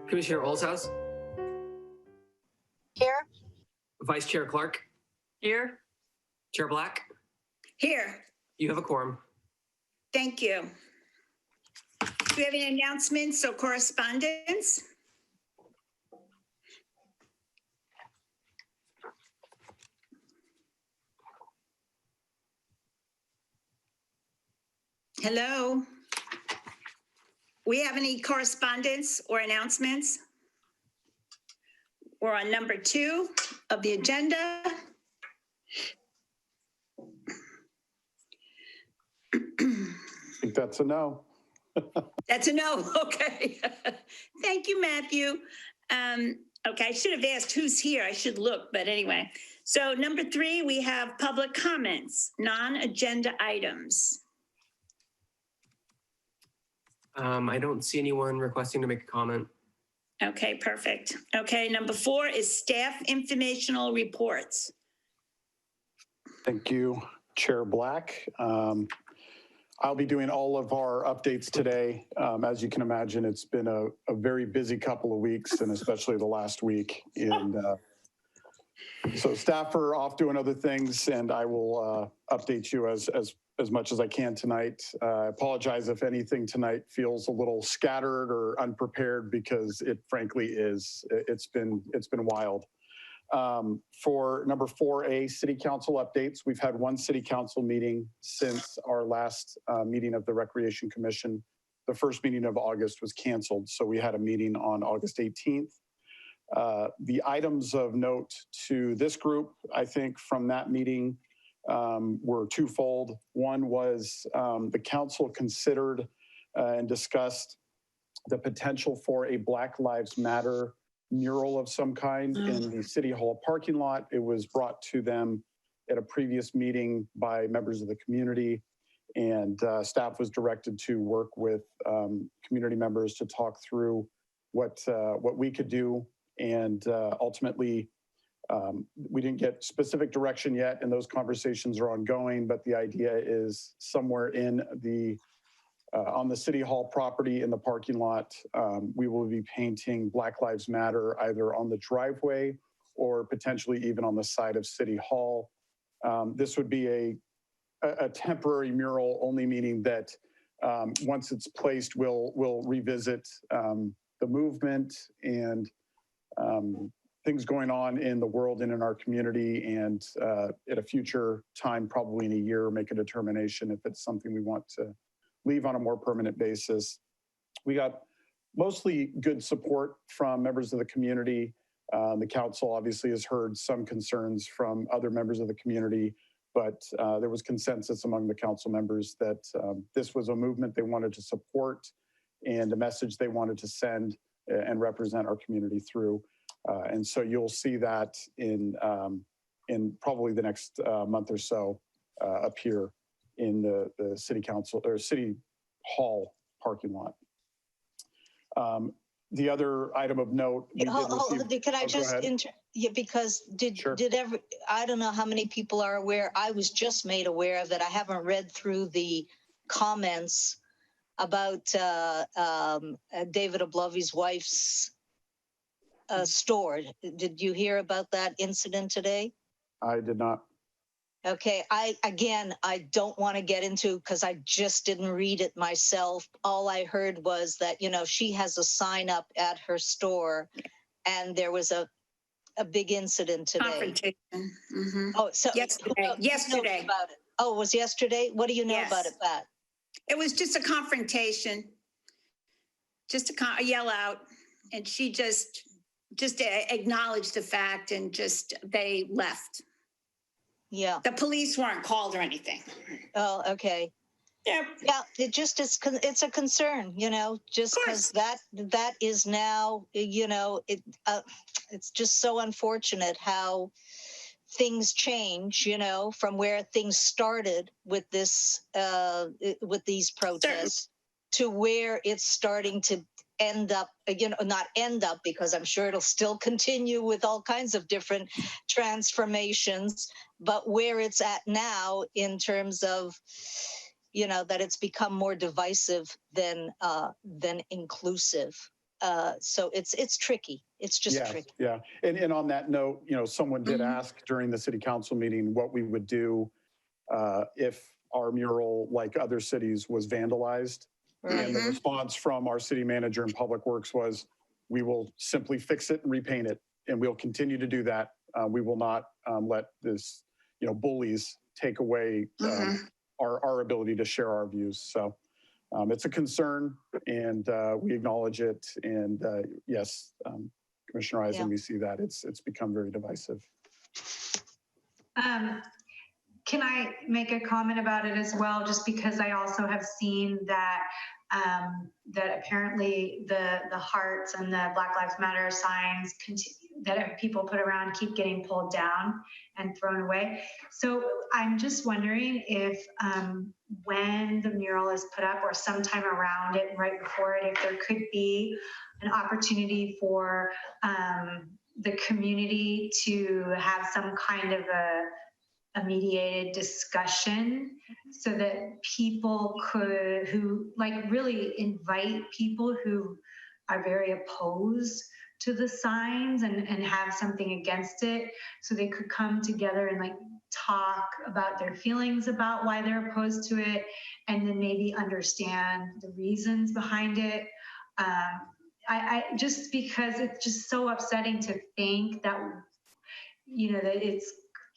Commissioner Olshouse, Here. Vice Chair Clark, Here. Chair Black. Here. You have a quorum. Thank you. Do we have any announcements or correspondence? Hello. We have any correspondence or announcements? We're on number 2 of the agenda. I think that's a no. That's a no. Okay. Thank you, Matthew. Okay, I should have asked who's here. I should look, but anyway. So number 3, we have public comments, non-agenda items. I don't see anyone requesting to make a comment. Okay, perfect. Okay, number 4 is staff informational reports. Thank you, Chair Black. I'll be doing all of our updates today. As you can imagine, it's been a very busy couple of weeks, and especially the last week. And so staff are off doing other things, and I will update you as much as I can tonight. I apologize if anything tonight feels a little scattered or unprepared, because it frankly is. It's been wild. For number 4A, City Council updates, we've had one City Council meeting since our last meeting of the Recreation Commission. The first meeting of August was canceled, so we had a meeting on August 18th. The items of note to this group, I think, from that meeting were twofold. One was the council considered and discussed the potential for a Black Lives Matter mural of some kind in the City Hall parking lot. It was brought to them at a previous meeting by members of the community, and staff was directed to work with community members to talk through what we could do. And ultimately, we didn't get specific direction yet, and those conversations are ongoing, but the idea is somewhere in the on the City Hall property in the parking lot, we will be painting Black Lives Matter either on the driveway or potentially even on the side of City Hall. This would be a temporary mural, only meaning that once it's placed, we'll revisit the movement and things going on in the world and in our community, and at a future time, probably in a year, make a determination if it's something we want to leave on a more permanent basis. We got mostly good support from members of the community. The council obviously has heard some concerns from other members of the community, but there was consensus among the council members that this was a movement they wanted to support and a message they wanted to send and represent our community through. And so you'll see that in probably the next month or so appear in the City Council or City Hall parking lot. The other item of note. Can I just because I don't know how many people are aware. I was just made aware of that. I haven't read through the comments about David Oblovy's wife's store. Did you hear about that incident today? I did not. Okay, I don't want to get into, because I just didn't read it myself. All I heard was that, she has a sign up at her store, and there was a big incident today. Confrontation. Mm-hmm. Oh, so yesterday. About it? Oh, it was yesterday? What do you know about it, Pat? It was just a confrontation, just a yell out, and she just acknowledged the fact, and they left. Yeah. The police weren't called or anything. Oh, okay. Yeah. Yeah. It's a concern, just because that is now, it's just so unfortunate how things change, from where things started with this, with these protests to where it's starting to end up, not end up, because I'm sure it'll still continue with all kinds of different transformations, but where it's at now in terms of, that it's become more divisive than inclusive. So it's tricky. It's just Yes, tricky. yeah. And on that note, someone did Mhm. ask during the city council meeting what we would do if our mural, like other cities, was vandalized. Right. And the Mhm. response from our city manager and public works was, we will simply fix it and repaint it. And we'll continue to do that. We will not let this, bullies take away Mhm. our ability to share our views. So it's a concern, and we acknowledge it. And yes, Commissioner Eisen, Yeah. we see that it's become very divisive. Can I make a comment about it as well? Just because I also have seen that that apparently the hearts and the Black Lives Matter signs that people put around keep getting pulled down and thrown away. So I'm just wondering if when the mural is put up or sometime around it, right before it, if there could be an opportunity for the community to have some kind of a mediated discussion so that people who really invite people who are very opposed to the signs and have something against it, so they could come together and talk about their feelings about why they're opposed to it, and then maybe understand the reasons behind it. I just because it's just so upsetting to think that that it's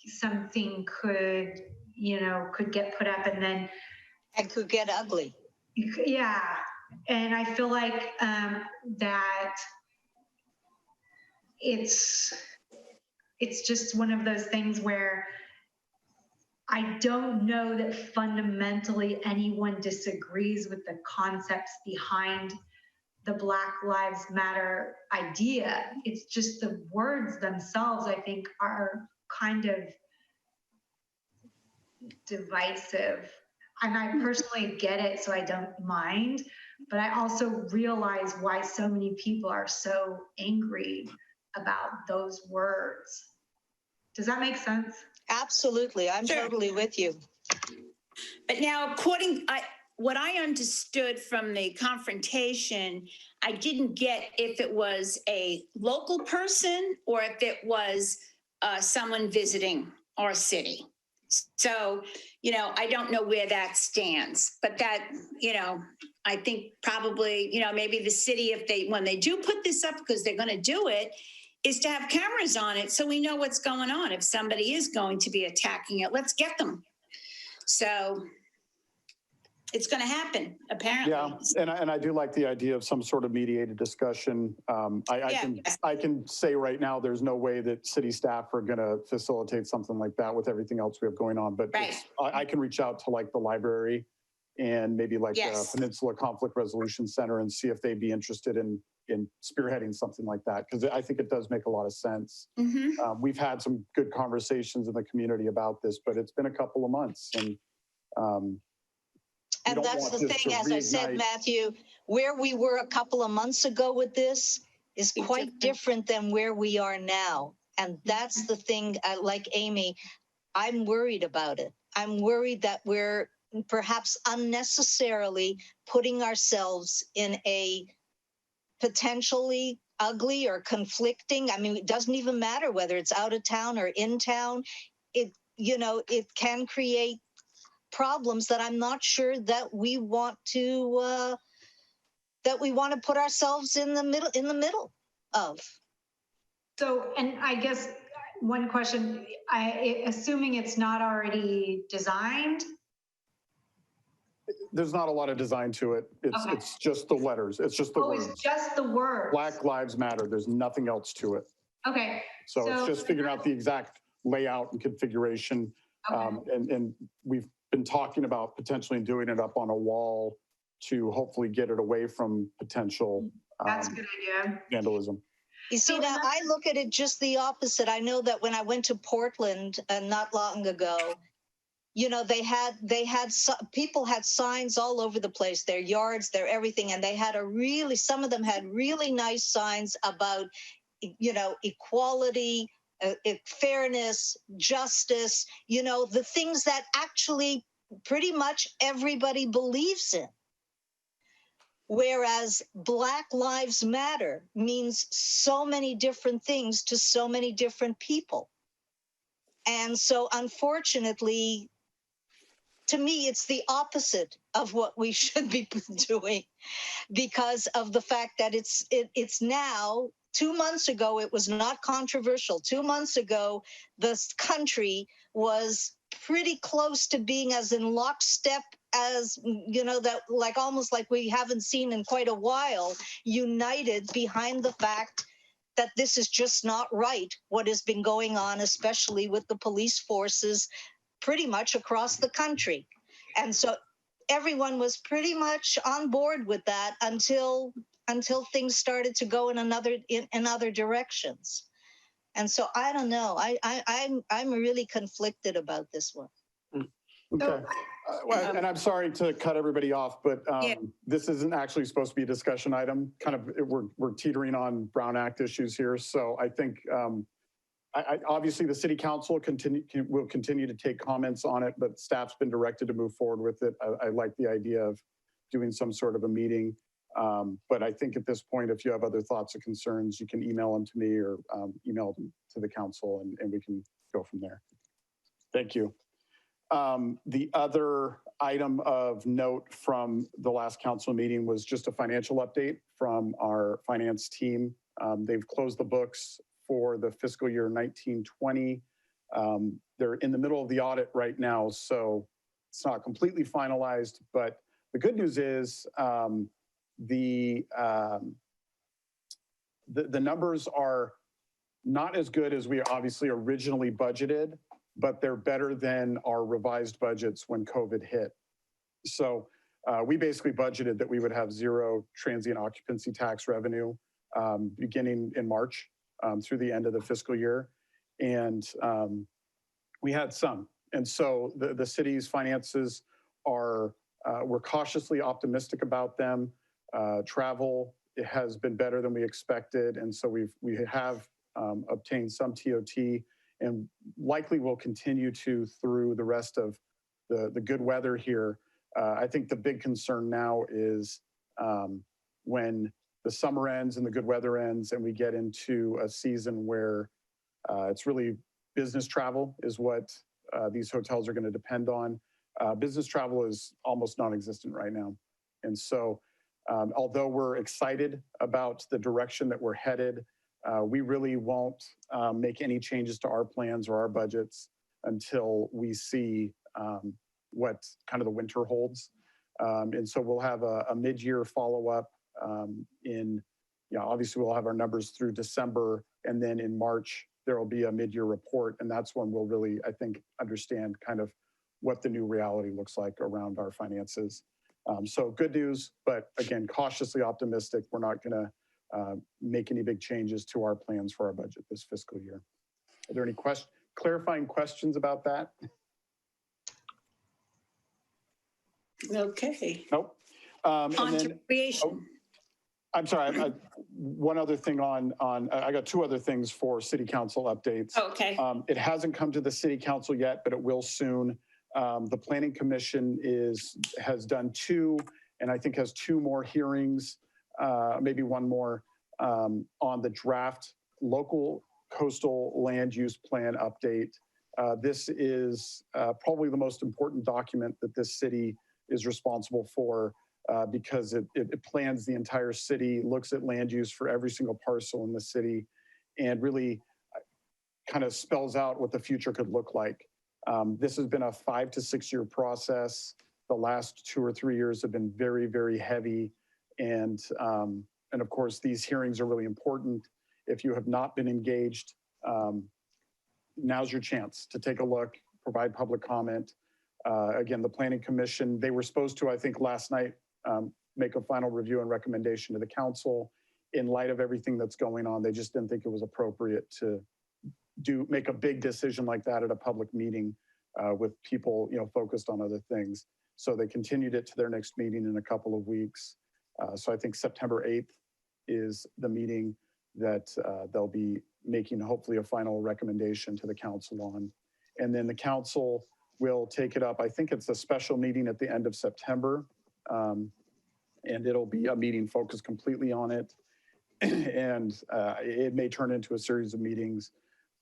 something could get put up and then And could get ugly. yeah. And I feel like that it's just one of those things where I don't know that fundamentally anyone disagrees with the concepts behind the Black Lives Matter idea. It's just the words themselves, I think, are kind of divisive. And I personally get it, so I don't mind. But I also realize why so many people are so angry about those words. Does that make sense? Absolutely. I'm Sure. totally with you. But now, what I understood from the confrontation, I didn't get if it was a local person or if it was someone visiting our city. So, I don't know where that stands, but that, I think probably, maybe the city, when they do put this up, because they're going to do it, is to have cameras on it so we know what's going on. If somebody is going to be attacking it, let's get them. So it's going to happen, apparently. Yeah, and I do like the idea of some sort of mediated discussion. I can say right now, there's no way that city staff are going to facilitate something like that with everything else we have going on. But Right. I can reach out to the library and maybe Yes. the Peninsula Conflict Resolution Center and see if they'd be interested in spearheading something like that, because I think it does make a lot of sense. Mm-hmm. We've had some good conversations in the community about this, but it's been a couple of months, and And that's the thing, as I said, Matthew, where we were a couple of months ago with this is quite different than where we are now. And that's the thing, like Amy, I'm worried about it. I'm worried that we're perhaps unnecessarily putting ourselves in a potentially ugly or conflicting. I mean, it doesn't even matter whether it's out of town or in town. It can create problems that I'm not sure that we want to put ourselves in the middle of. So, and I guess one question, assuming it's not already designed. There's not a lot of design to it. It's just the letters. It's just the words. It's just the words. Black Lives Matter. There's nothing else to it. Okay. So it's just figuring out the exact layout and configuration. Okay. And we've been talking about potentially doing it up on a wall to hopefully get it away from potential That's a good idea. vandalism. You see, now I look at it just the opposite. I know that when I went to Portland not long ago, people had signs all over the place, their yards, their everything. And they had some of them had really nice signs about, equality, fairness, justice, the things that actually pretty much everybody believes in. Whereas Black Lives Matter means so many different things to so many different people. And so unfortunately, to me, it's the opposite of what we should be doing, because of the fact that it's now, 2 months ago, it was not controversial. 2 months ago, this country was pretty close to being as in lockstep as, that, like, almost like we haven't seen in quite a while, united behind the fact that this is just not right, what has been going on, especially with the police forces pretty much across the country. And so everyone was pretty much on board with that until things started to go in other directions. And so I don't know. I'm really conflicted about this one. Okay. And I'm sorry to cut everybody off, but Yeah. this isn't actually supposed to be a discussion item. Kind of, we're teetering on Brown Act issues here. So I think obviously the city council will continue to take comments on it, but staff's been directed to move forward with it. I like the idea of doing some sort of a meeting. But I think at this point, if you have other thoughts or concerns, you can email them to me or email them to the council, and we can go from there. Thank you. The other item of note from the last council meeting was just a financial update from our finance team. They've closed the books for the fiscal year 1920. They're in the middle of the audit right now, so it's not completely finalized, but the good news is the numbers are not as good as we obviously originally budgeted, but they're better than our revised budgets when COVID hit. So we basically budgeted that we would have zero transient occupancy tax revenue beginning in March through the end of the fiscal year. And we had some. And so the city's finances are, we're cautiously optimistic about them. Travel, it has been better than we expected. And so we have obtained some TOT, and likely will continue to through the rest of the good weather here. I think the big concern now is when the summer ends and the good weather ends and we get into a season where it's really business travel is what these hotels are going to depend on. Business travel is almost non-existent right now. And so although we're excited about the direction that we're headed, we really won't make any changes to our plans or our budgets until we see what kind of the winter holds. And so we'll have a mid-year follow-up obviously we'll have our numbers through December, and then in March, there will be a mid-year report. And that's when we'll really, I think, understand kind of what the new reality looks like around our finances. So good news, but again, cautiously optimistic. We're not going to make any big changes to our plans for our budget this fiscal year. Are there any clarifying questions about that? Okay. Nope. On to recreation. I'm sorry. One other thing I got two other things for city council updates. Okay. It hasn't come to the city council yet, but it will soon. The planning commission has done two, and I think has two more hearings, maybe one more, on the draft local coastal land use plan update. This is probably the most important document that this city is responsible for because it plans the entire city, looks at land use for every single parcel in the city, and really kind of spells out what the future could look like. This has been a 5 to 6 year process. The last 2 or 3 years have been very, very heavy. And of course, these hearings are really important. If you have not been engaged, now's your chance to take a look, provide public comment. Again, the Planning Commission, they were supposed to, I think last night, make a final review and recommendation to the council. In light of everything that's going on, they just didn't think it was appropriate to make a big decision like that at a public meeting with people, focused on other things. So they continued it to their next meeting in a couple of weeks. So I think September 8th is the meeting that they'll be making hopefully a final recommendation to the council on. And then the council will take it up. I think it's a special meeting at the end of September. and it'll be a meeting focused completely on it. And it may turn into a series of meetings.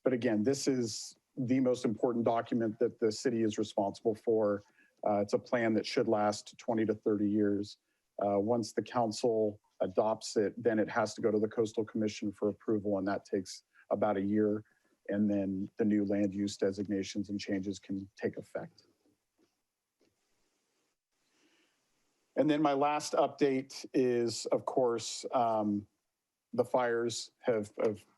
But again, this is the most important document that the city is responsible for. It's a plan that should last 20 to 30 years. Once the council adopts it, then it has to go to the Coastal Commission for approval, and that takes about a year. And then the new land use designations and changes can take effect. And then my last update is, of course, the fires have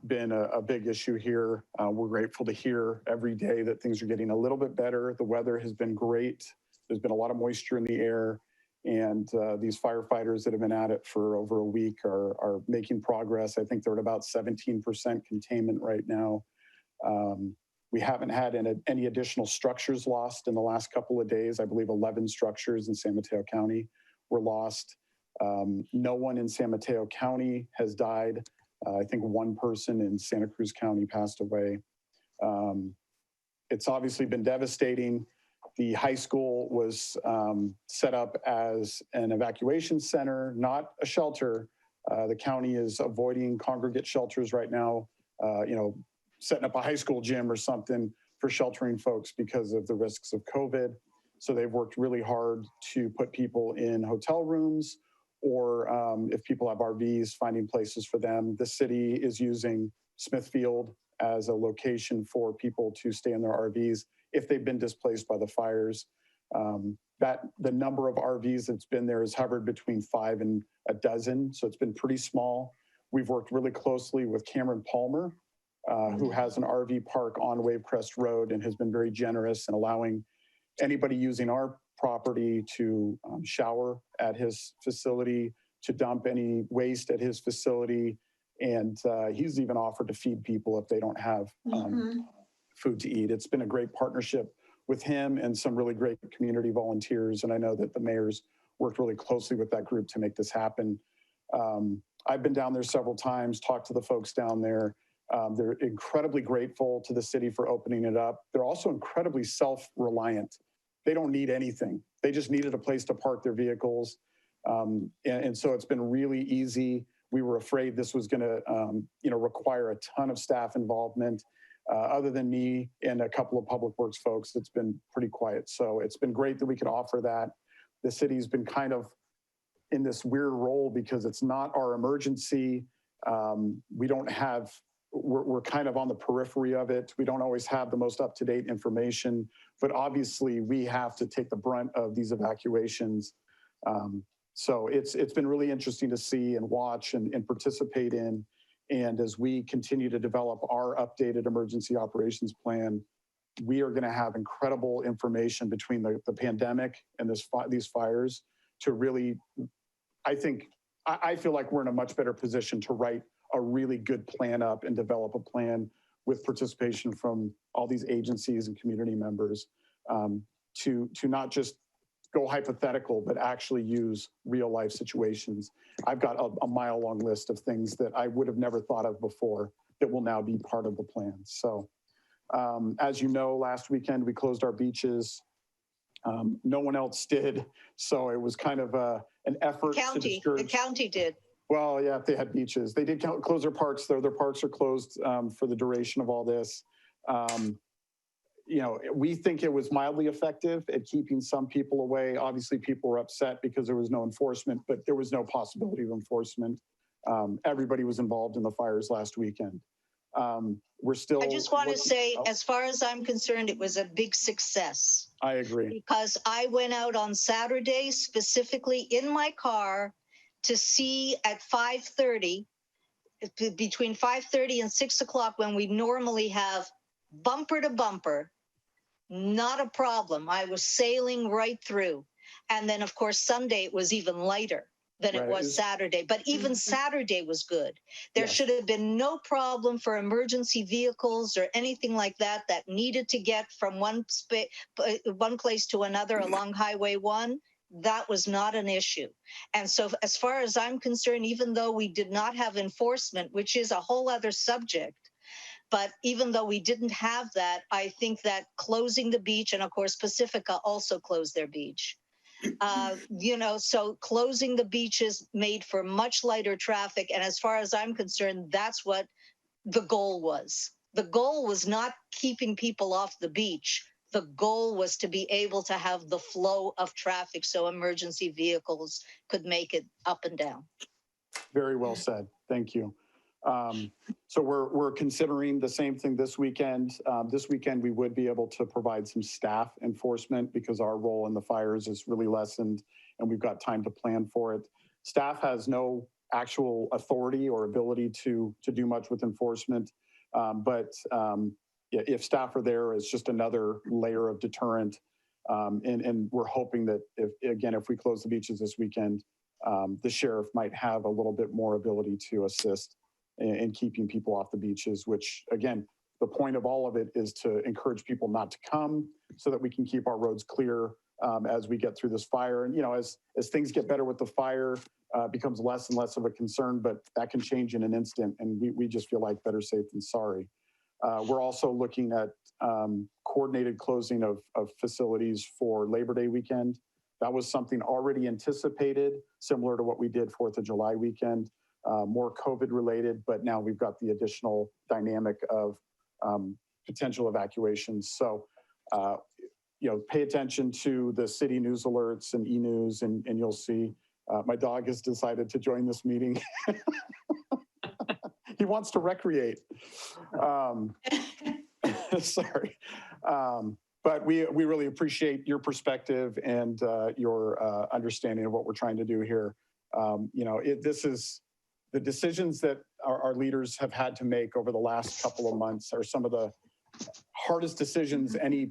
been a big issue here. We're grateful to hear every day that things are getting a little bit better. The weather has been great. There's been a lot of moisture in the air, and these firefighters that have been at it for over a week are making progress. I think they're at about 17% containment right now. We haven't had any additional structures lost in the last couple of days. I believe 11 structures in San Mateo County were lost. No one in San Mateo County has died. I think one person in Santa Cruz County passed away. It's obviously been devastating. The high school was set up as an evacuation center, not a shelter. The county is avoiding congregate shelters right now, setting up a high school gym or something for sheltering folks because of the risks of COVID. So they've worked really hard to put people in hotel rooms, or if people have RVs, finding places for them. The city is using Smithfield as a location for people to stay in their RVs if they've been displaced by the fires. The number of RVs that's been there has hovered between 5 and a dozen, so it's been pretty small. We've worked really closely with Cameron Palmer, who has an RV park on Wavecrest Road and has been very generous in allowing anybody using our property to shower at his facility, to dump any waste at his facility. And he's even offered to feed people if they don't have food to eat. It's been a great partnership with him and some really great community volunteers. And I know that the mayor's worked really closely with that group to make this happen. I've been down there several times, talked to the folks down there. They're incredibly grateful to the city for opening it up. They're also incredibly self-reliant. They don't need anything. They just needed a place to park their vehicles. And so it's been really easy. We were afraid this was going to require a ton of staff involvement. Other than me and a couple of public works folks, it's been pretty quiet. So it's been great that we could offer that. The city's been kind of in this weird role because it's not our emergency. We're kind of on the periphery of it. We don't always have the most up-to-date information, but obviously we have to take the brunt of these evacuations. So it's been really interesting to see and watch and participate in. And as we continue to develop our updated emergency operations plan, we are going to have incredible information between the pandemic and these fires to really, I feel like we're in a much better position to write a really good plan up and develop a plan with participation from all these agencies and community members to not just go hypothetical, but actually use real life situations. I've got a mile long list of things that I would have never thought of before that will now be part of the plan. So as you know, last weekend we closed our beaches. No one else did. So it was kind of an effort to discourage. The county did. Well, yeah, if they had beaches. They did close their parks, though. Their parks are closed for the duration of all this. We think it was mildly effective at keeping some people away. Obviously, people were upset because there was no enforcement, but there was no possibility of enforcement. Everybody was involved in the fires last weekend. We're still. I just want to say, as far as I'm concerned, it was a big success. I agree. Because I went out on Saturday, specifically in my car, to see at 5:30, between 5:30 and 6 o'clock, when we normally have bumper to bumper, not a problem. I was sailing right through. And then, of course, Sunday it was even lighter than it was Saturday. But even Saturday was good. There should have been no problem for emergency vehicles or anything like that that needed to get from one place to another along Highway 1. That was not an issue. And so as far as I'm concerned, even though we did not have enforcement, which is a whole other subject, but even though we didn't have that, I think that closing the beach, and of course Pacifica also closed their beach, So closing the beaches made for much lighter traffic. And as far as I'm concerned, that's what the goal was. The goal was not keeping people off the beach. The goal was to be able to have the flow of traffic so emergency vehicles could make it up and down. Very well said. Thank you. So we're considering the same thing this weekend. This weekend, we would be able to provide some staff enforcement because our role in the fires is really lessened and we've got time to plan for it. Staff has no actual authority or ability to do much with enforcement. But if staff are there, it's just another layer of deterrent. And we're hoping that if we close the beaches this weekend, the sheriff might have a little bit more ability to assist in keeping people off the beaches, which again, the point of all of it is to encourage people not to come so that we can keep our roads clear as we get through this fire. And, as things get better with the fire, becomes less and less of a concern, but that can change in an instant. And we just feel like better safe than sorry. We're also looking at coordinated closing of facilities for Labor Day weekend. That was something already anticipated, similar to what we did 4th of July weekend, more COVID related, but now we've got the additional dynamic of potential evacuations. So, pay attention to the city news alerts and e-news, and you'll see my dog has decided to join this meeting. He wants to recreate. Sorry. But we really appreciate your perspective and your understanding of what we're trying to do here. This is the decisions that our leaders have had to make over the last couple of months are some of the hardest decisions any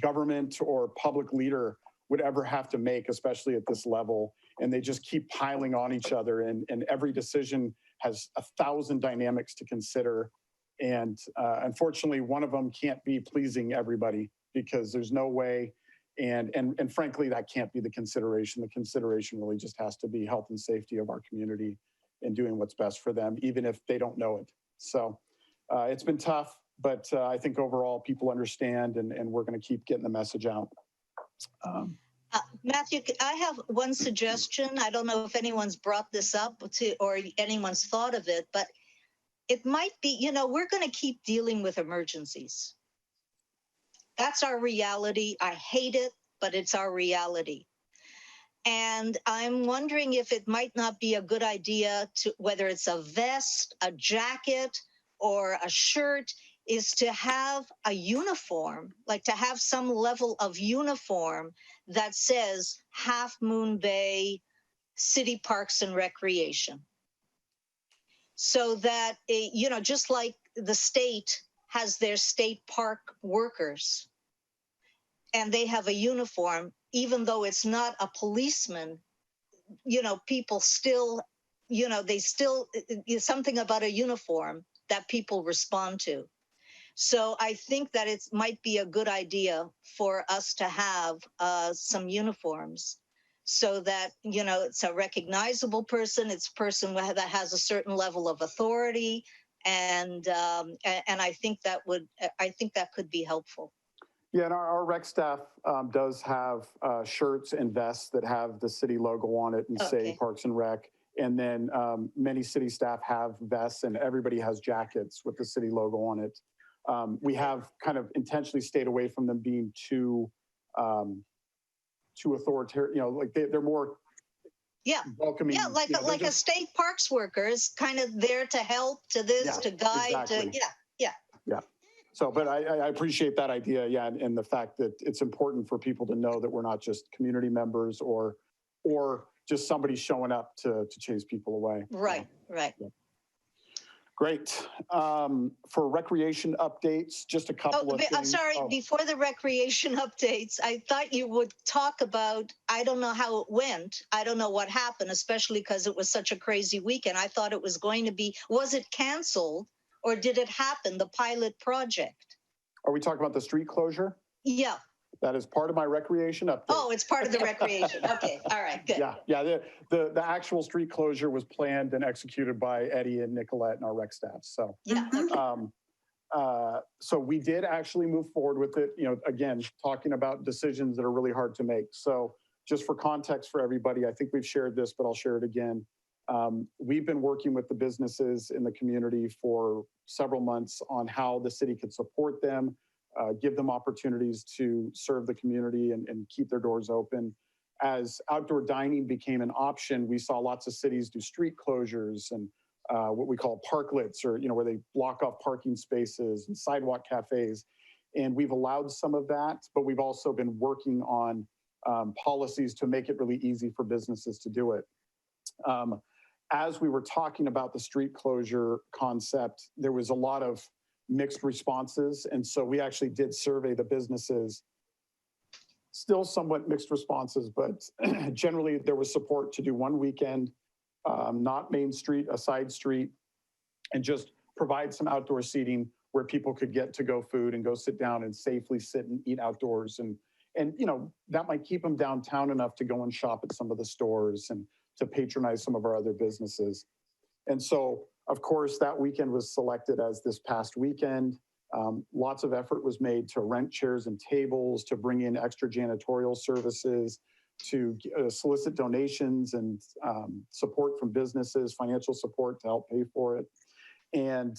government or public leader would ever have to make, especially at this level. And they just keep piling on each other. And every decision has 1,000 dynamics to consider. And unfortunately, one of them can't be pleasing everybody because there's no way. And frankly, that can't be the consideration. The consideration really just has to be health and safety of our community and doing what's best for them, even if they don't know it. So it's been tough, but I think overall people understand and we're going to keep getting the message out. Matthew, I have one suggestion. I don't know if anyone's brought this up or anyone's thought of it, but it might be, we're going to keep dealing with emergencies. That's our reality. I hate it, but it's our reality. And I'm wondering if it might not be a good idea to, whether it's a vest, a jacket, or a shirt, is to have a uniform, like to have some level of uniform that says Half Moon Bay City Parks and Recreation. So that, just like the state has their state park workers and they have a uniform, even though it's not a policeman, people still, they still, something about a uniform that people respond to. So I think that it might be a good idea for us to have some uniforms so that, it's a recognizable person. It's a person that has a certain level of authority. And I think that could be helpful. Yeah, and our rec staff does have shirts and vests that have the city logo on it and say Parks and Rec. And then many city staff have vests and everybody has jackets with the city logo on it. We have kind of intentionally stayed away from them being too authoritarian, like they're more welcoming. Yeah, like a state parks worker is kind of there to help, to this, to guide, exactly. Yeah. So, but I appreciate that idea, and the fact that it's important for people to know that we're not just community members or just somebody showing up to chase people away. Right. Yeah. Great. For recreation updates, just a couple of things. I'm sorry, before the recreation updates, I thought you would talk about, I don't know how it went. I don't know what happened, especially because it was such a crazy weekend. I thought it was going to be, was it canceled or did it happen, the pilot project? Are we talking about the street closure? Yeah. That is part of my recreation update. Oh, it's part of the recreation. Okay. All right. Good. Yeah. The actual street closure was planned and executed by Eddie and Nicolette and our rec staff. So yeah. Okay. So we did actually move forward with it. Again, talking about decisions that are really hard to make. So just for context for everybody, I think we've shared this, but I'll share it again. We've been working with the businesses in the community for several months on how the city could support them, give them opportunities to serve the community and keep their doors open. As outdoor dining became an option, we saw lots of cities do street closures and what we call parklets, or where they block off parking spaces, and sidewalk cafes. And we've allowed some of that, but we've also been working on policies to make it really easy for businesses to do it. As we were talking about the street closure concept, there was a lot of mixed responses. And so we actually did survey the businesses. Still somewhat mixed responses, but generally there was support to do one weekend, not Main Street, a side street, and just provide some outdoor seating where people could get to-go food and go sit down and safely sit and eat outdoors. And that might keep them downtown enough to go and shop at some of the stores and to patronize some of our other businesses. And so, of course, that weekend was selected as this past weekend. Lots of effort was made to rent chairs and tables, to bring in extra janitorial services, to solicit donations and support from businesses, financial support to help pay for it. And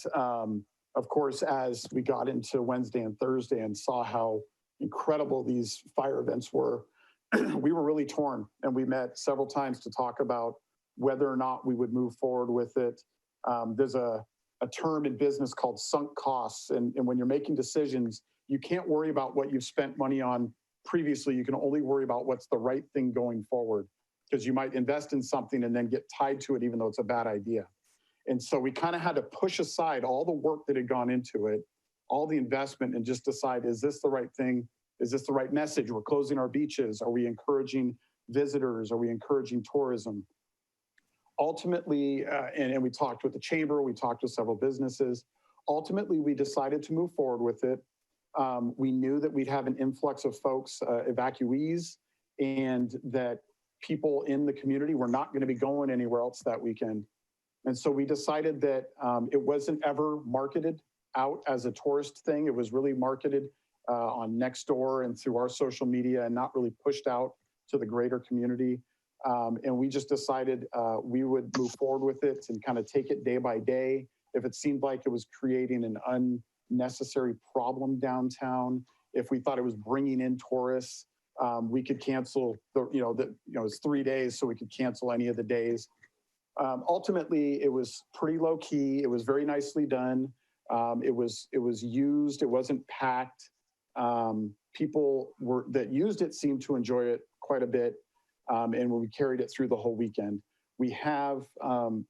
of course, as we got into Wednesday and Thursday and saw how incredible these fire events were, we were really torn, and we met several times to talk about whether or not we would move forward with it. There's a term in business called sunk costs, and when you're making decisions, you can't worry about what you've spent money on previously. You can only worry about what's the right thing going forward, because you might invest in something and then get tied to it even though it's a bad idea. And so we kind of had to push aside all the work that had gone into it, all the investment, and just decide, is this the right thing? Is this the right message? We're closing our beaches. Are we encouraging visitors? Are we encouraging tourism? Ultimately, and we talked with the chamber, we talked with several businesses. Ultimately, we decided to move forward with it. We knew that we'd have an influx of folks, evacuees, and that people in the community were not going to be going anywhere else that weekend. And so we decided that it wasn't ever marketed out as a tourist thing. It was really marketed on Nextdoor and through our social media, and not really pushed out to the greater community. And we just decided we would move forward with it and kind of take it day by day. If it seemed like it was creating an unnecessary problem downtown, if we thought it was bringing in tourists, we could cancel it's 3 days, so we could cancel any of the days. Ultimately, it was pretty low key. It was very nicely done. It was used. It wasn't packed. People that used it seemed to enjoy it quite a bit. And we carried it through the whole weekend. We have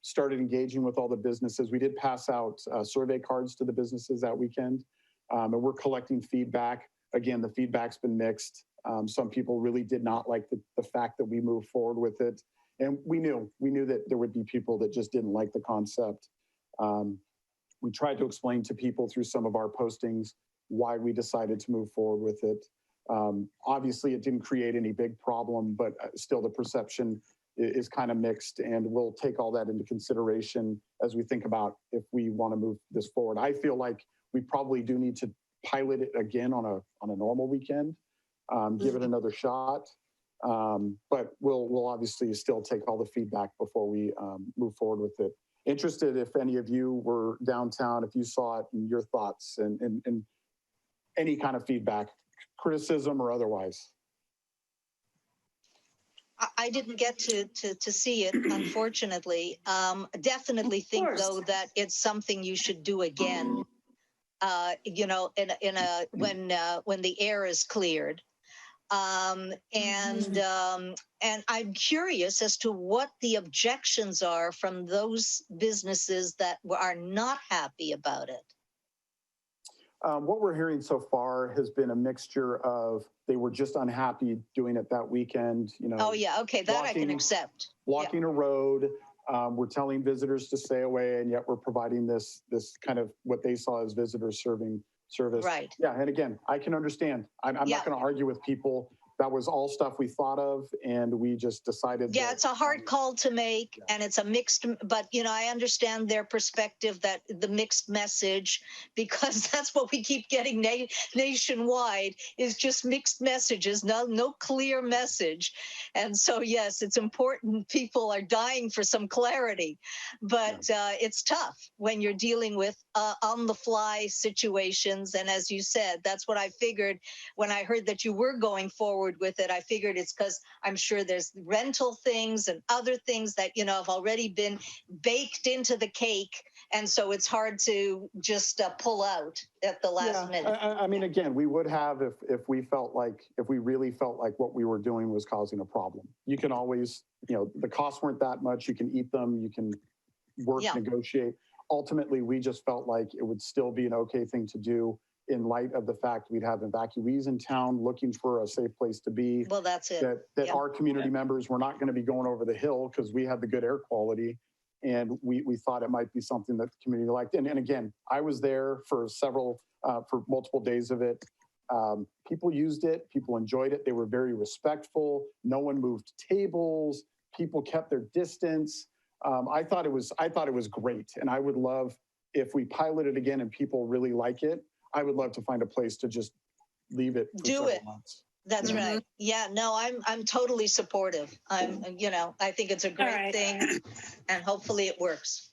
started engaging with all the businesses. We did pass out survey cards to the businesses that weekend, and we're collecting feedback. Again, the feedback's been mixed. Some people really did not like the fact that we moved forward with it. And we knew that there would be people that just didn't like the concept. We tried to explain to people through some of our postings why we decided to move forward with it. Obviously, it didn't create any big problem, but still the perception is kind of mixed, and we'll take all that into consideration as we think about if we want to move this forward. I feel like we probably do need to pilot it again on a normal weekend, give it another shot. But we'll obviously still take all the feedback before we move forward with it. Interested if any of you were downtown, if you saw it, and your thoughts and any kind of feedback, criticism or otherwise. I didn't get to see it, unfortunately. Definitely think, though, that it's something you should do again. When the air is cleared. And I'm curious as to what the objections are from those businesses that are not happy about it. What we're hearing so far has been a mixture of they were just unhappy doing it that weekend. Oh yeah, okay, that I can accept. Blocking a road. We're telling visitors to stay away, and yet we're providing this kind of what they saw as visitor serving service. Right. Yeah, and again, I can understand. I'm not going to argue with people that was all stuff we thought of, and we just decided. Yeah, that, it's a hard call to make, yeah. and it's a mixed, but I understand their perspective, that the mixed message, because that's what we keep getting nationwide, is just mixed messages, no clear message. And so, yes, it's important. People are dying for some clarity, but it's tough when you're dealing with on the fly situations. And as you said, that's what I figured when I heard that you were going forward with it. I figured it's because I'm sure there's rental things and other things that, have already been baked into the cake. And so it's hard to just pull out at the last minute. I mean, again, we would have if we really felt like what we were doing was causing a problem. You can always, the costs weren't that much. You can eat them. You can work, negotiate. Ultimately, we just felt like it would still be an okay thing to do in light of the fact we'd have evacuees in town looking for a safe place to be. Well, that's it. That our community members were not going to be going over the hill because we had the good air quality. And we thought it might be something that the community liked. And again, I was there for for multiple days of it. People used it. People enjoyed it. They were very respectful. No one moved tables. People kept their distance. I thought it was great. And I would love, if we pilot it again and people really like it, I would love to find a place to just leave it for several months. That's right. Yeah, no, I'm totally supportive. I think it's a great thing, and hopefully it works.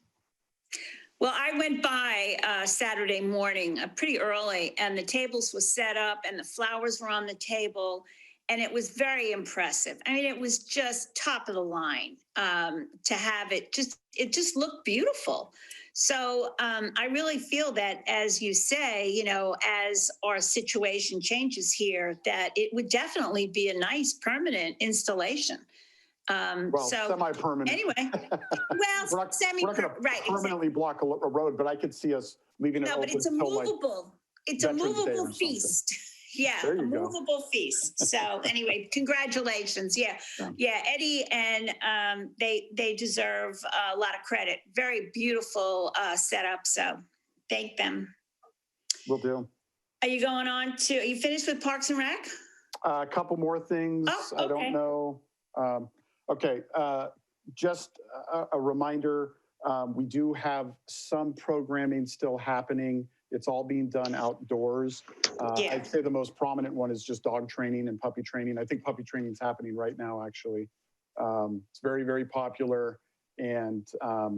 Well, I went by Saturday morning pretty early, and the tables were set up and the flowers were on the table, and it was very impressive. I mean, it was just top of the line to have it. It just looked beautiful. So I really feel that, as you say, as our situation changes here, that it would definitely be a nice permanent installation. Semi-permanent. Anyway, we're not going to permanently block a road, but I could see us leaving it open. No, but it's a movable. It's a movable feast. Yeah, a movable feast. So anyway, congratulations. Yeah, Eddie and they deserve a lot of credit. Very beautiful setup. So thank them. Will do. Are you going on to? Are you finished with Parks and Rec? A couple more things. Okay. I don't know. Just a reminder. We do have some programming still happening. It's all being done outdoors. I'd say the most prominent one is just dog training and puppy training. I think puppy training is happening right now, actually. It's very, very popular, and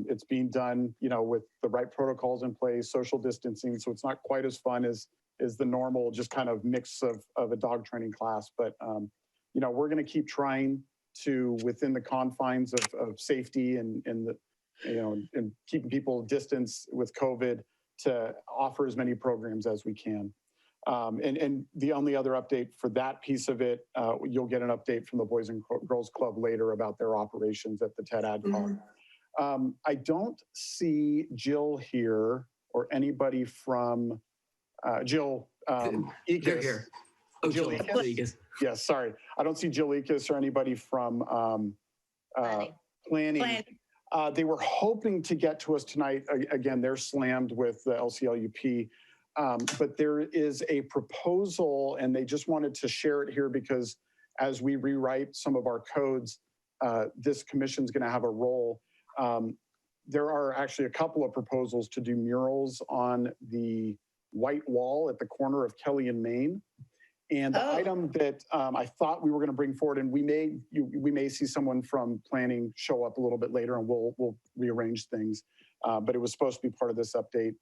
it's being done, with the right protocols in place, social distancing. So it's not quite as fun as the normal, just kind of mix of a dog training class. But, we're going to keep trying to, within the confines of safety and keeping people distance with COVID, to offer as many programs as we can. And the only other update for that piece of it, you'll get an update from the Boys and Girls Club later about their operations at the TED AdCom. I don't see Jill here or anybody from Jill They're Ickes. here. Oh, Jill Ickes. Yes, sorry. I don't see Jill Ickes or anybody from planning. They were hoping to get to us tonight. Again, they're slammed with the LCLUP. But there is a proposal, and they just wanted to share it here because as we rewrite some of our codes, this commission's going to have a role. There are actually a couple of proposals to do murals on the white wall at the corner of Kelly and Main. And the item that I thought we were going to bring forward, and we may see someone from planning show up a little bit later, and we'll rearrange things. But it was supposed to be part of this update.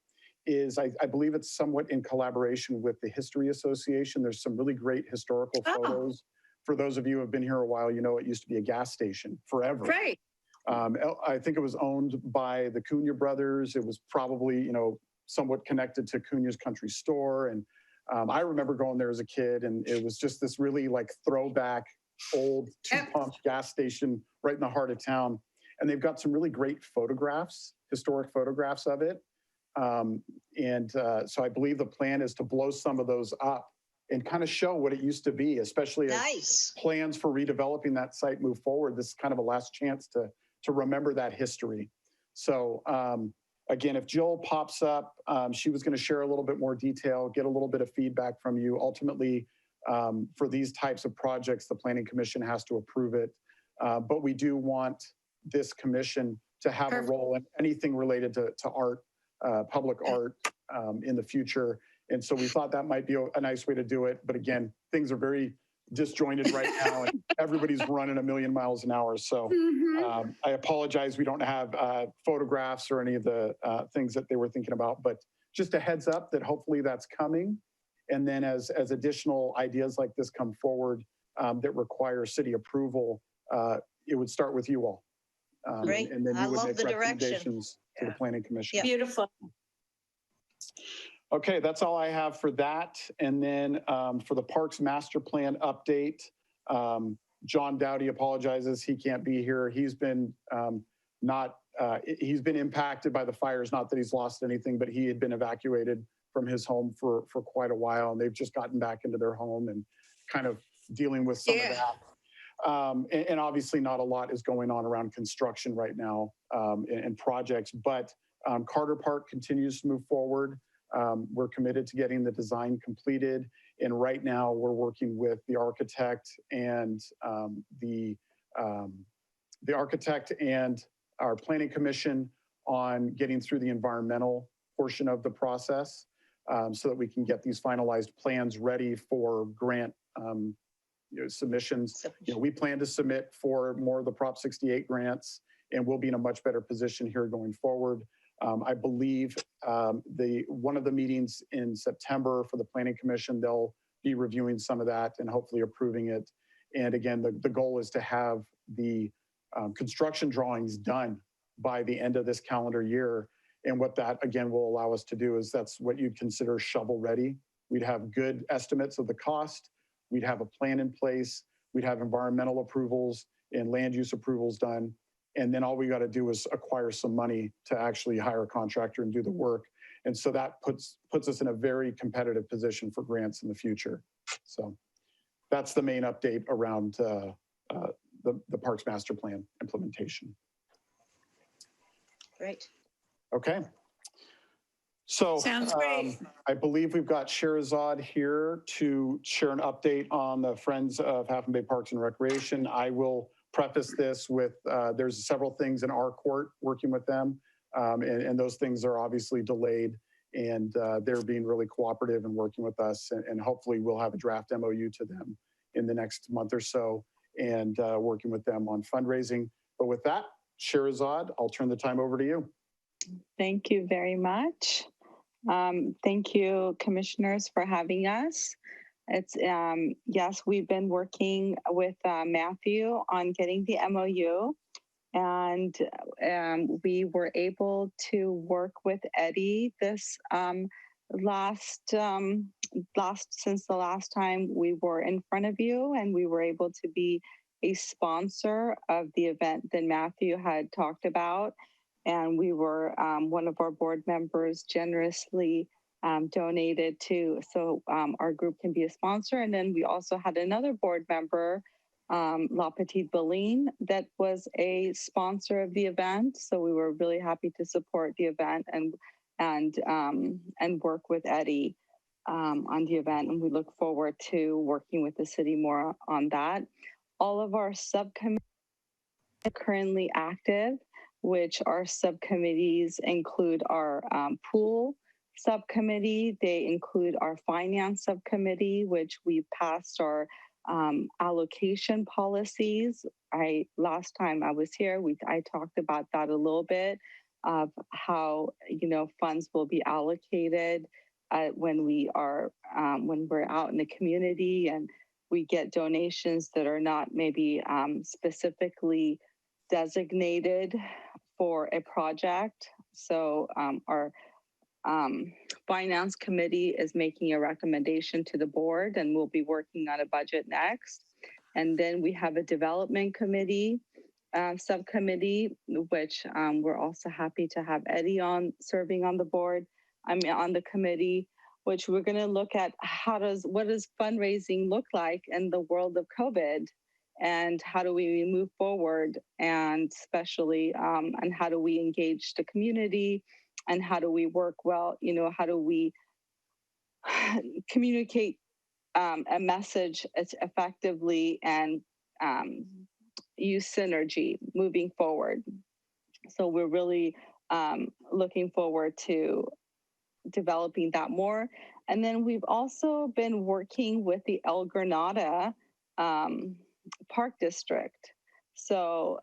Is I believe it's somewhat in collaboration with the History Association. There's some really great historical photos. For those of you who have been here a while, it used to be a gas station forever. Right. I think it was owned by the Cunha brothers. It was probably, somewhat connected to Cunha's Country Store. And I remember going there as a kid, and it was just this really throwback old two-pump gas station right in the heart of town. And they've got some really great photographs, historic photographs of it. So I believe the plan is to blow some of those up and kind of show what it used to be, especially as plans for redeveloping that site move forward. This is kind of a last chance to remember that history. So again, if Jill pops up, she was going to share a little bit more detail, get a little bit of feedback from you. Ultimately, For these types of projects, the Planning Commission has to approve it. But we do want this commission to have a role in anything related to art, public art in the future. And so we thought that might be a nice way to do it. But again, things are very disjointed right now and everybody's running a million miles an hour. So I apologize. We don't have photographs or any of the things that they were thinking about, but just a heads up that hopefully that's coming. And then as additional ideas like this come forward that require city approval, it would start with you all. Great. And then I you would love make the direction. recommendations to the Planning Commission. Yeah. Beautiful. Okay, that's all I have for that. And then for the Parks Master Plan update, John Dowdy apologizes. He can't be here. He's been he's been impacted by the fires, not that he's lost anything, but he had been evacuated from his home for quite a while, and they've just gotten back into their home and kind of dealing with some of that. And obviously not a lot is going on around construction right now and projects, but Carter Park continues to move forward. We're committed to getting the design completed. And right now we're working with the architect and the architect and our planning commission on getting through the environmental portion of the process so that we can get these finalized plans ready for grant submissions. We plan to submit for more of the Prop 68 grants, and we'll be in a much better position here going forward. I believe one of the meetings in September for the Planning Commission, they'll be reviewing some of that and hopefully approving it. And again, the goal is to have the construction drawings done by the end of this calendar year. And what that, again, will allow us to do is that's what you'd consider shovel ready. We'd have good estimates of the cost. We'd have a plan in place. We'd have environmental approvals and land use approvals done. And then all we got to do is acquire some money to actually hire a contractor and do the work. And so that puts us in a very competitive position for grants in the future. So that's the main update around the Parks Master Plan implementation. Great. Okay. So Sounds great. I believe we've got Sherazad here to share an update on the Friends of Half Moon Bay Parks and Recreation. I will preface this with there's several things in our court working with them, and those things are obviously delayed, and they're being really cooperative and working with us, and hopefully we'll have a draft MOU to them in the next month or so, and working with them on fundraising. But with that, Sherazad, I'll turn the time over to you. Thank you very much. Thank you, commissioners, for having us. It's yes, we've been working with Matthew on getting the MOU, and we were able to work with Eddie this since the last time we were in front of you, and we were able to be a sponsor of the event that Matthew had talked about. And we were, one of our board members generously donated so our group can be a sponsor. And then we also had another board member, La Petite Beline, that was a sponsor of the event. So we were really happy to support the event and work with Eddie on the event. And we look forward to working with the city more on that. All of our subcommittees are currently active, which our subcommittees include our pool subcommittee. They include our finance subcommittee, which we passed our allocation policies. Last time I was here, I talked about that a little bit of how funds will be allocated when we're out in the community and we get donations that are not maybe specifically designated for a project. So our finance committee is making a recommendation to the board, and we'll be working on a budget next. And then we have a development committee subcommittee, which we're also happy to have Eddie serving on the board. On the committee, which we're going to look at what does fundraising look like in the world of COVID, and how do we move forward, and especially and how do we engage the community, and how do we work well, how do we communicate a message effectively and use synergy moving forward. So we're really looking forward to developing that more. And then we've also been working with the El Granada Park District. So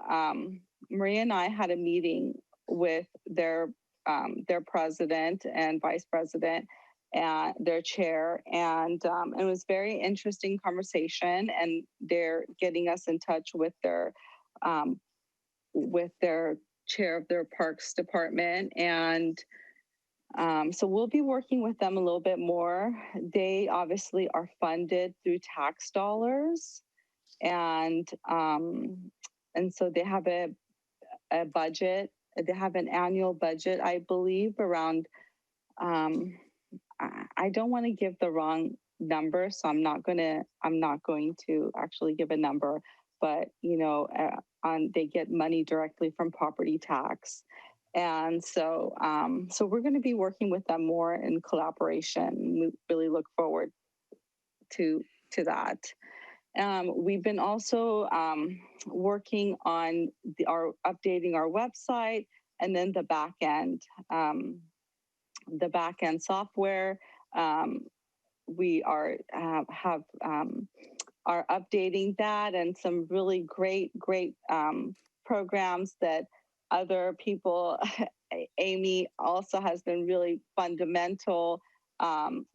Maria and I had a meeting with their president and vice president and their chair, and it was very interesting conversation. And they're getting us in touch with their chair of their parks department, and so we'll be working with them a little bit more. They obviously are funded through tax dollars, and so they have a budget. They have an annual budget, I believe, around. I don't want to give the wrong number, so I'm not going to actually give a number. But they get money directly from property tax. And so we're going to be working with them more in collaboration. We really look forward to that. We've been also working on updating our website, and then the back end software. We are updating that, and some really great programs that other people. Amy also has been really fundamental,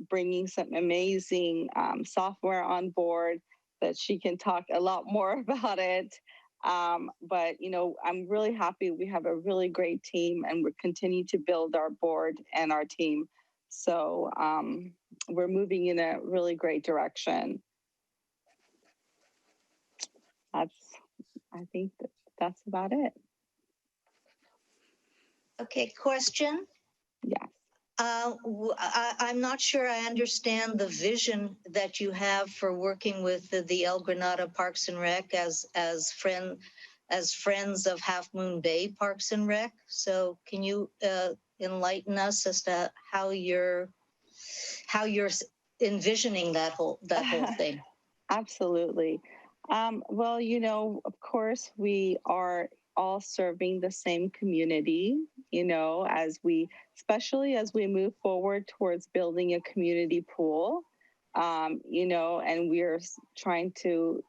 bringing some amazing software on board that she can talk a lot more about it. But I'm really happy we have a really great team, and we're continuing to build our board and our team. So we're moving in a really great direction. I think that's about it. Okay, question. Yes. I'm not sure I understand the vision that you have for working with the El Granada Parks and Rec as friends of Half Moon Bay Parks and Rec. So can you enlighten us as to how you're envisioning that whole thing? Absolutely. Well, of course, we are all serving the same community, especially as we move forward towards building a community pool, and we're trying to,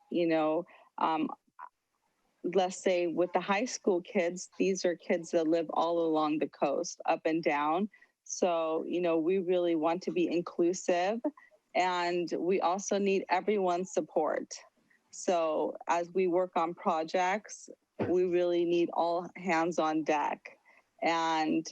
let's say with the high school kids, these are kids that live all along the coast, up and down. So, we really want to be inclusive, and we also need everyone's support. So as we work on projects, we really need all hands on deck. And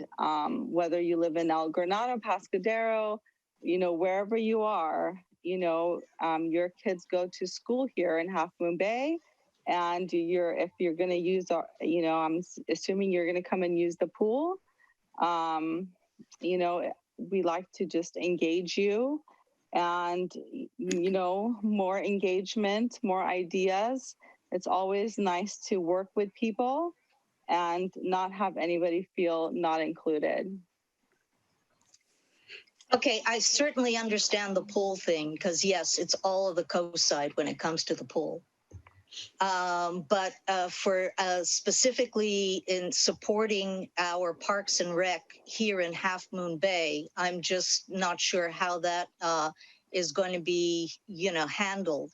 whether you live in El Granada, Pascadero, wherever you are, your kids go to school here in Half Moon Bay. And if you're going to use our, I'm assuming you're going to come and use the pool. We like to just engage you. And, more engagement, more ideas. It's always nice to work with people and not have anybody feel not included. Okay, I certainly understand the pool thing, because yes, it's all of the coast side when it comes to the pool. But for specifically in supporting our Parks and Rec here in Half Moon Bay, I'm just not sure how that is going to be, handled,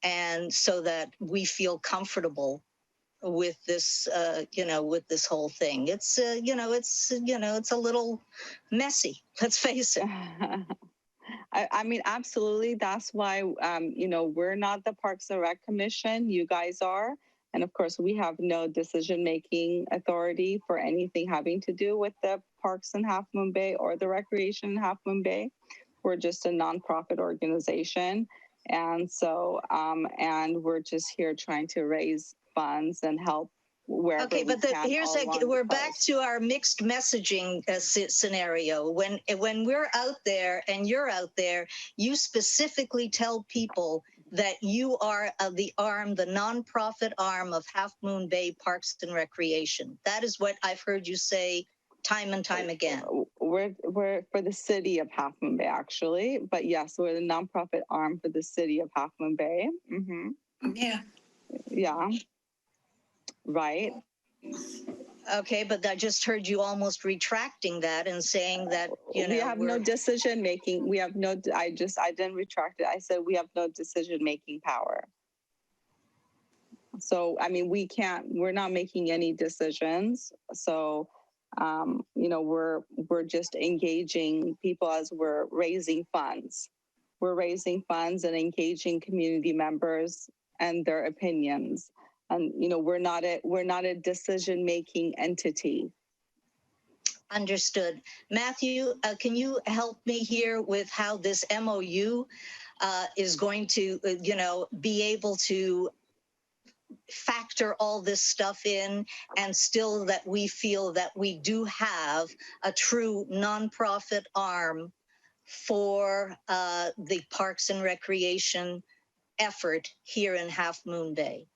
and so that we feel comfortable with this, with this whole thing. It's, it's a little messy. Let's face it. I mean, absolutely. That's why, we're not the Parks and Rec Commission. You guys are. And of course, we have no decision-making authority for anything having to do with the Parks in Half Moon Bay or the Recreation in Half Moon Bay. We're just a nonprofit organization. And so, and we're just here trying to raise funds and help wherever okay, but we're back to our mixed messaging scenario. When we're out there and you're out there, you specifically tell people that you are the nonprofit arm of Half Moon Bay Parks and Recreation. That is what I've heard you say time and time again. we're for the city of Half Moon Bay, actually. But yes, we're the nonprofit arm for the city of Half Moon Bay. Yeah. Yeah. Right. Okay, but I just heard you almost retracting that and saying that, you know, We have no decision making. We have no, I didn't retract it. I said we have no decision making power. So, I mean, we're not making any decisions. So, you know, we're just engaging people as we're raising funds. We're raising funds and engaging community members and their opinions. And, you know, we're not a decision-making entity. Understood. Matthew, can you help me here with how this MOU is going to, you know, be able to factor all this stuff in, and still that we feel that we do have a true nonprofit arm for the Parks and Recreation effort here in Half Moon Bay?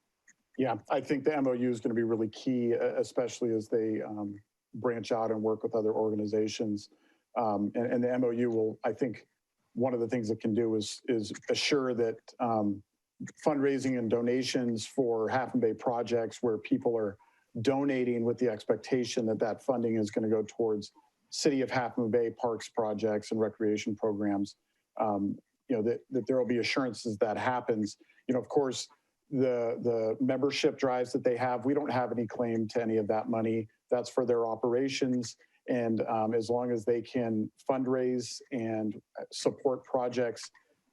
Yeah, I think the MOU is going to be really key, especially as they branch out and work with other organizations. And the MOU will, I think, one of the things it can do is assure that fundraising and donations for Half Moon Bay projects where people are donating with the expectation that that funding is going to go towards City of Half Moon Bay parks projects and recreation programs. You know, that there will be assurances that happens. You know, of course, the membership drives that they have, we don't have any claim to any of that money. That's for their operations. And as long as they can fundraise and support projects,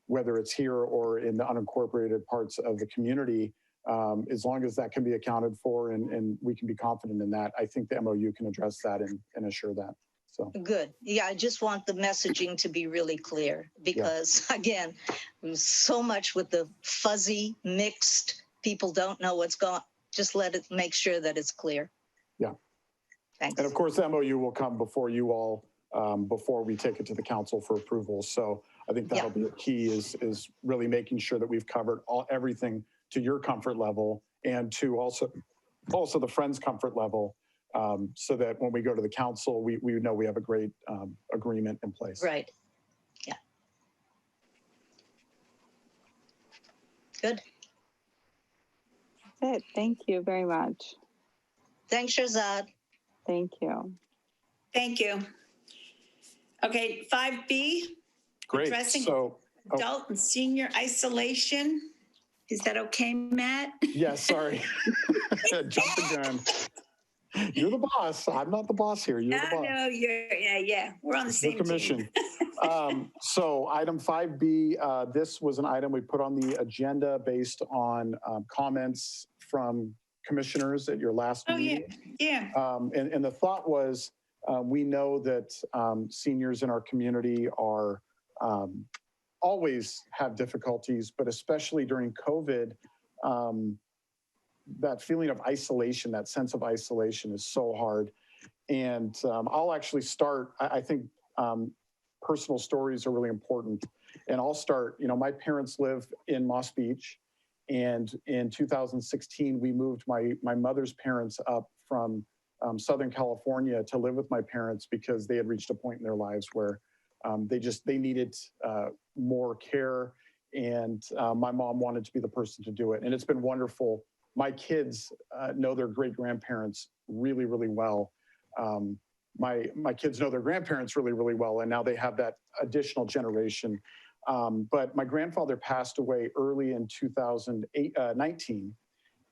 whether it's here or in the unincorporated parts of the community, as long as that can be accounted for and we can be confident in that, I think the MOU can address that and assure that. So good. Yeah, I just want the messaging to be really clear because, again, so much with the fuzzy, mixed, people don't know what's going on. Just make sure that it's clear. Yeah. Thanks. And of course, the MOU will come before you all, before we take it to the council for approval. So I think that'll be a key is really making sure that we've covered everything to your comfort level and to also the Friends' comfort level, so that when we go to the council, we know we have a great agreement in place. Right. Yeah. Good. That's it. Thank you very much. Thanks, Shahzad. Thank you. Thank you. Okay, 5B. Great. Addressing So, adult and senior isolation. Is that okay, Matt? yeah, sorry. Jump the gun. You're the boss. I'm not the boss here. You're the boss. No, yeah. We're on the same commission. team. So item 5B, this was an item we put on the agenda based on comments from commissioners at your last meeting. Yeah. And the thought was, we know that seniors in our community are always have difficulties, but especially during COVID, that feeling of isolation, that sense of isolation is so hard. And I'll actually start, I think personal stories are really important. And I'll start, you know, my parents live in Moss Beach. And in 2016, we moved my mother's parents up from Southern California to live with my parents because they had reached a point in their lives where they needed more care. And my mom wanted to be the person to do it. And it's been wonderful. My kids know their great-grandparents really, really well. My kids know their grandparents really, really well, and now they have that additional generation. But my grandfather passed away early in 2019.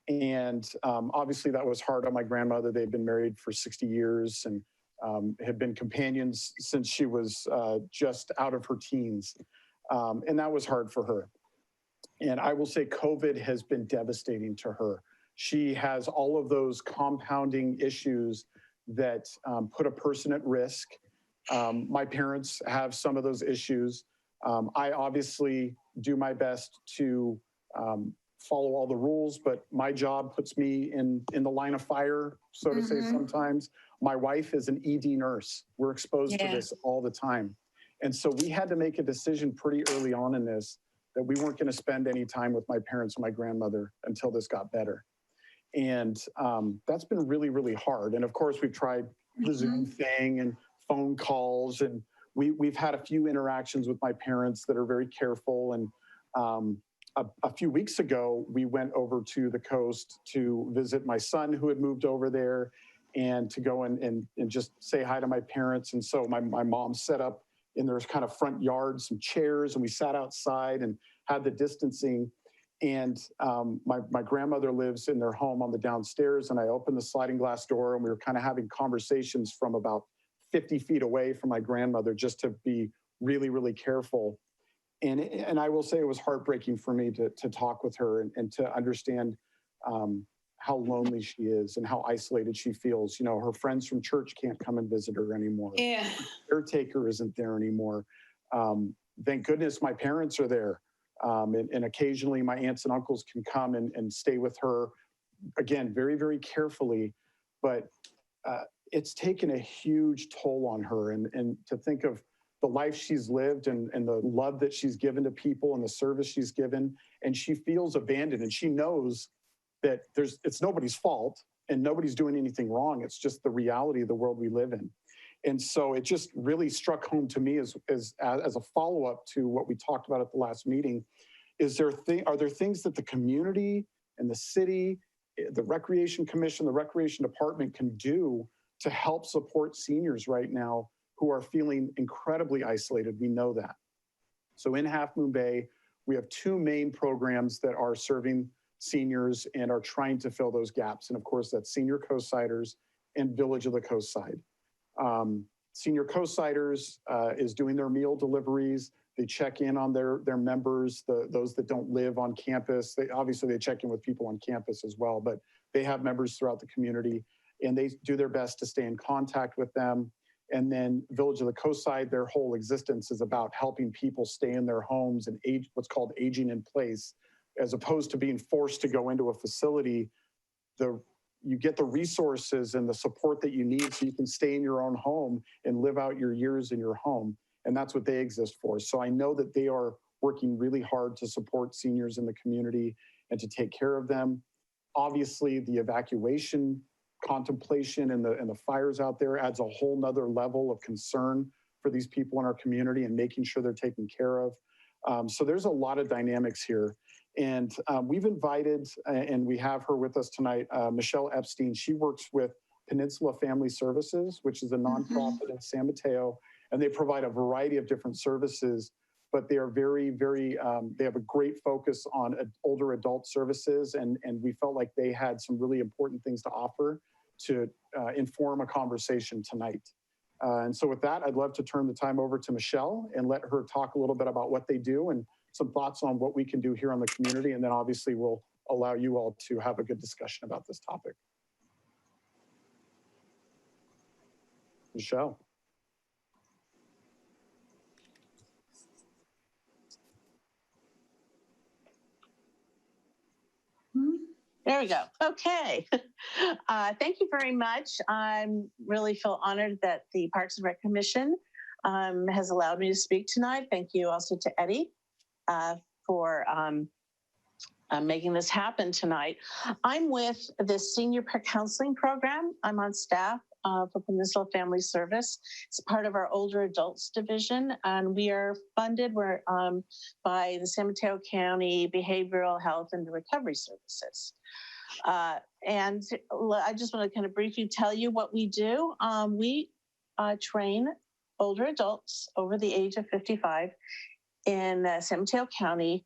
And obviously that was hard on my grandmother. They'd been married for 60 years and had been companions since she was just out of her teens. And that was hard for her. And I will say COVID has been devastating to her. She has all of those compounding issues that put a person at risk. My parents have some of those issues. I obviously do my best to follow all the rules, but my job puts me in the line of fire, so to say sometimes. My wife is an ED nurse. We're exposed to this all the time. And so we had to make a decision pretty early on in this that we weren't going to spend any time with my parents and my grandmother until this got better. And that's been really, really hard. And of course, we've tried the Zoom thing and phone calls, and we've had a few interactions with my parents that are very careful. And a few weeks ago, we went over to the coast to visit my son who had moved over there, and to go and just say hi to my parents. And so my mom set up in their kind of front yard some chairs, and we sat outside and had the distancing. And my grandmother lives in their home on the downstairs, and I opened the sliding glass door, and we were kind of having conversations from about 50 feet away from my grandmother, just to be really, really careful. And I will say it was heartbreaking for me to talk with her and to understand how lonely she is and how isolated she feels. You know, her friends from church can't come and visit her anymore. Yeah. Caretaker isn't there anymore. Thank goodness my parents are there. And occasionally my aunts and uncles can come and stay with her, again, very, very carefully. But it's taken a huge toll on her. And to think of the life she's lived and the love that she's given to people and the service she's given, and she feels abandoned, and she knows that it's nobody's fault and nobody's doing anything wrong. It's just the reality of the world we live in. And so it just really struck home to me as a follow-up to what we talked about at the last meeting. Are there things that the community and the city, the Recreation Commission, the Recreation Department can do to help support seniors right now who are feeling incredibly isolated? We know that. So in Half Moon Bay, we have two main programs that are serving seniors and are trying to fill those gaps. And of course, that's Senior Coastsiders and Village of the Coastside. Senior Coastsiders is doing their meal deliveries. They check in on their members, those that don't live on campus. Obviously they check in with people on campus as well, but they have members throughout the community, and they do their best to stay in contact with them. And then Village of the Coastside, their whole existence is about helping people stay in their homes and age, what's called aging in place, as opposed to being forced to go into a facility. You get the resources and the support that you need so you can stay in your own home and live out your years in your home. And that's what they exist for. So I know that they are working really hard to support seniors in the community and to take care of them. Obviously, the evacuation contemplation and the fires out there adds a whole nother level of concern for these people in our community and making sure they're taken care of. So there's a lot of dynamics here. And we've invited, and we have her with us tonight, Michelle Epstein. She works with Peninsula Family Services, which is a nonprofit in San Mateo, and they provide a variety of different services, but they are very, very, they have a great focus on older adult services, and we felt like they had some really important things to offer to inform a conversation tonight. And so with that, I'd love to turn the time over to Michelle and let her talk a little bit about what they do and some thoughts on what we can do here on the community. And then obviously we'll allow you all to have a good discussion about this topic. Michelle. There we go. Okay. Thank you very much. I really feel honored that the Parks and Rec Commission has allowed me to speak tonight. Thank you also to Eddie for making this happen tonight. I'm with the Senior Counseling Program. I'm on staff for Peninsula Family Service. It's part of our Older Adults Division, and we are funded by the San Mateo County Behavioral Health and Recovery Services. And I just want to kind of briefly tell you what we do. We train older adults over the age of 55 in San Mateo County.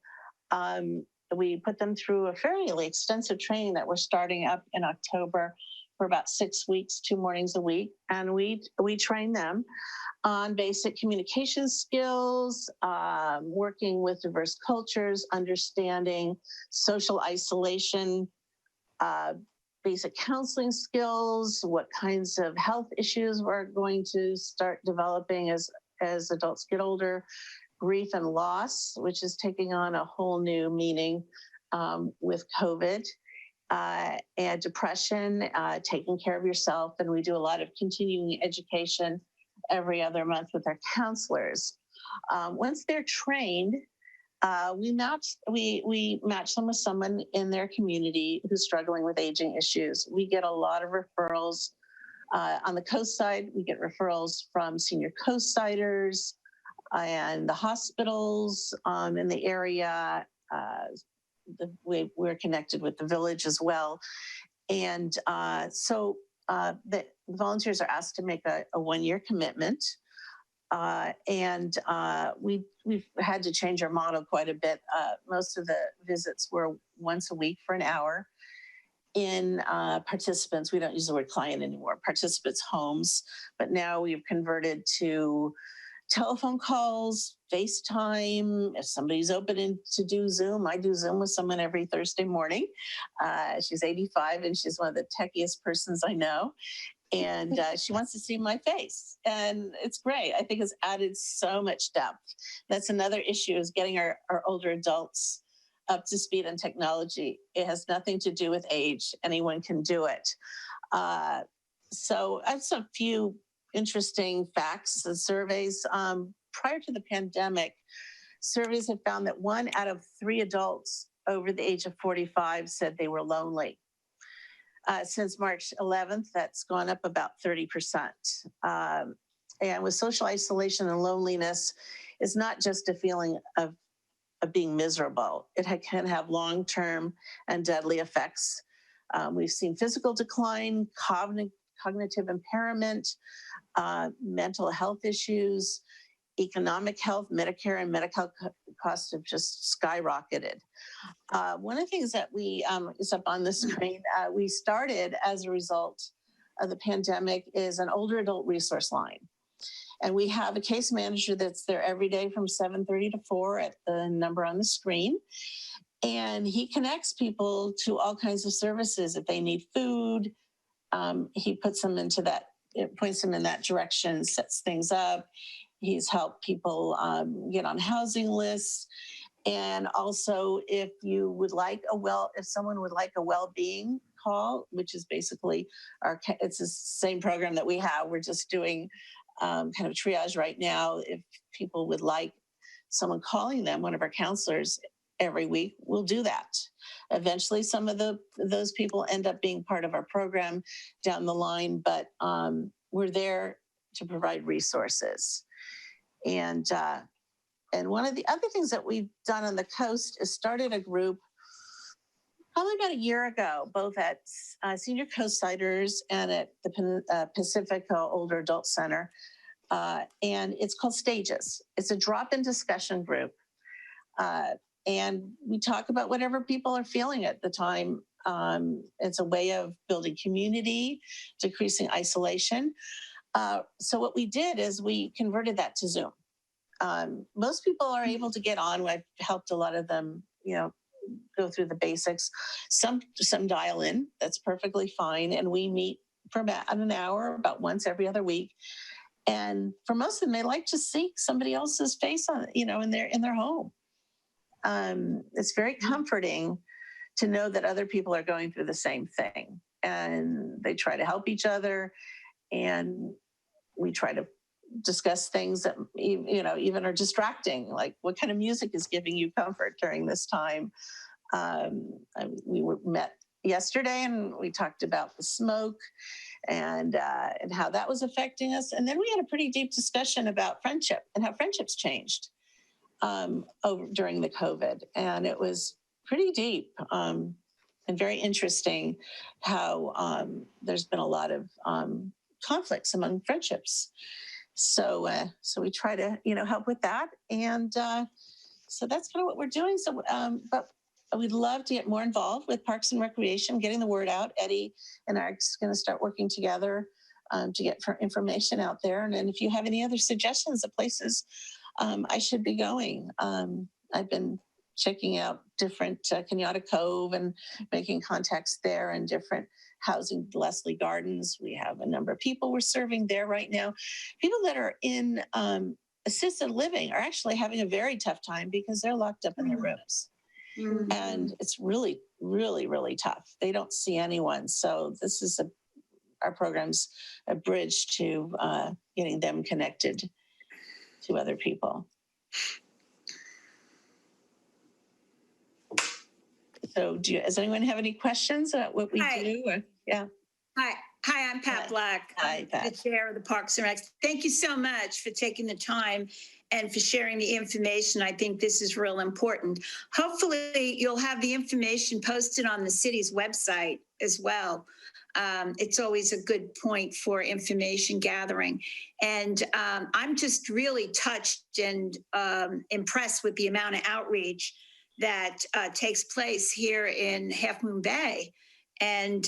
We put them through a fairly extensive training that we're starting up in October for about 6 weeks, 2 mornings a week. And we train them on basic communication skills, working with diverse cultures, understanding social isolation, basic counseling skills, what kinds of health issues we're going to start developing as adults get older, grief and loss, which is taking on a whole new meaning with COVID, and depression, taking care of yourself. And we do a lot of continuing education every other month with our counselors. Once they're trained, we match them with someone in their community who's struggling with aging issues. We get a lot of referrals On the coast side, we get referrals from senior coastsiders and the hospitals in the area. We're connected with the village as well. And so the volunteers are asked to make a one-year commitment. We've had to change our model quite a bit. Most of the visits were once a week for an hour. In participants, we don't use the word client anymore, participants' homes, but now we've converted to telephone calls, FaceTime. If somebody's open to do Zoom, I do Zoom with someone every Thursday morning. She's 85 and she's one of the techiest persons I know. And she wants to see my face. And it's great. I think it's added so much depth. That's another issue, is getting our older adults up to speed on technology. It has nothing to do with age. Anyone can do it. So I have some few interesting facts and surveys. Prior to the pandemic, surveys have found that 1 out of 3 adults over the age of 45 said they were lonely. Since March 11th, that's gone up about 30%. And with social isolation and loneliness, it's not just a feeling of being miserable. It can have long-term and deadly effects. We've seen physical decline, cognitive impairment, mental health issues, economic health. Medicare and Medi-Cal costs have just skyrocketed. One of the things that we is up on the screen, we started as a result of the pandemic, is an older adult resource line. And we have a case manager that's there every day from 7:30 to 4 at the number on the screen. And he connects people to all kinds of services. If they need food, he puts them into that, it points them in that direction, sets things up. He's helped people get on housing lists. And also, if someone would like a well-being call, which is basically it's the same program that we have. We're just doing kind of triage right now. If people would like someone calling them, one of our counselors every week, we'll do that. Eventually, some of those people end up being part of our program down the line, but we're there to provide resources. And one of the other things that we've done on the coast is started a group probably about a year ago, both at Senior Coastsiders and at the Pacifica Older Adult Center. And it's called Stages. It's a drop-in discussion group. And we talk about whatever people are feeling at the time. It's a way of building community, decreasing isolation. So what we did is we converted that to Zoom. Most people are able to get on. I've helped a lot of them, go through the basics. Some dial in. That's perfectly fine. And we meet for about an hour, about once every other week. And for most of them, they like to see somebody else's face on, in their home. It's very comforting to know that other people are going through the same thing, and they try to help each other. And we try to discuss things that, even are distracting, like what kind of music is giving you comfort during this time. We met yesterday and we talked about the smoke and how that was affecting us. And then we had a pretty deep discussion about friendship and how friendships changed during the COVID. And it was pretty deep and very interesting how there's been a lot of conflicts among friendships. So we try to, help with that. And so that's kind of what we're doing. So, but we'd love to get more involved with Parks and Recreation, getting the word out. Eddie and I are going to start working together to get information out there. And if you have any other suggestions of places I should be going, I've been checking out different Kenyatta Cove and making contacts there, and different housing, Leslie Gardens. We have a number of people we're serving there right now. People that are in assisted living are actually having a very tough time because they're locked up in their rooms. Mm-hmm. And it's really, really, really tough. They don't see anyone. So this is our program's a bridge to getting them connected to other people. So does anyone have any questions about what we do? Yeah. Hi, Hi, I'm Pat Hi. Black. Hi, I'm Pat. the chair of the Parks and Recs. Thank you so much for taking the time and for sharing the information. I think this is real important. Hopefully, you'll have the information posted on the city's website as well. It's always a good point for information gathering. And I'm just really touched and impressed with the amount of outreach that takes place here in Half Moon Bay. And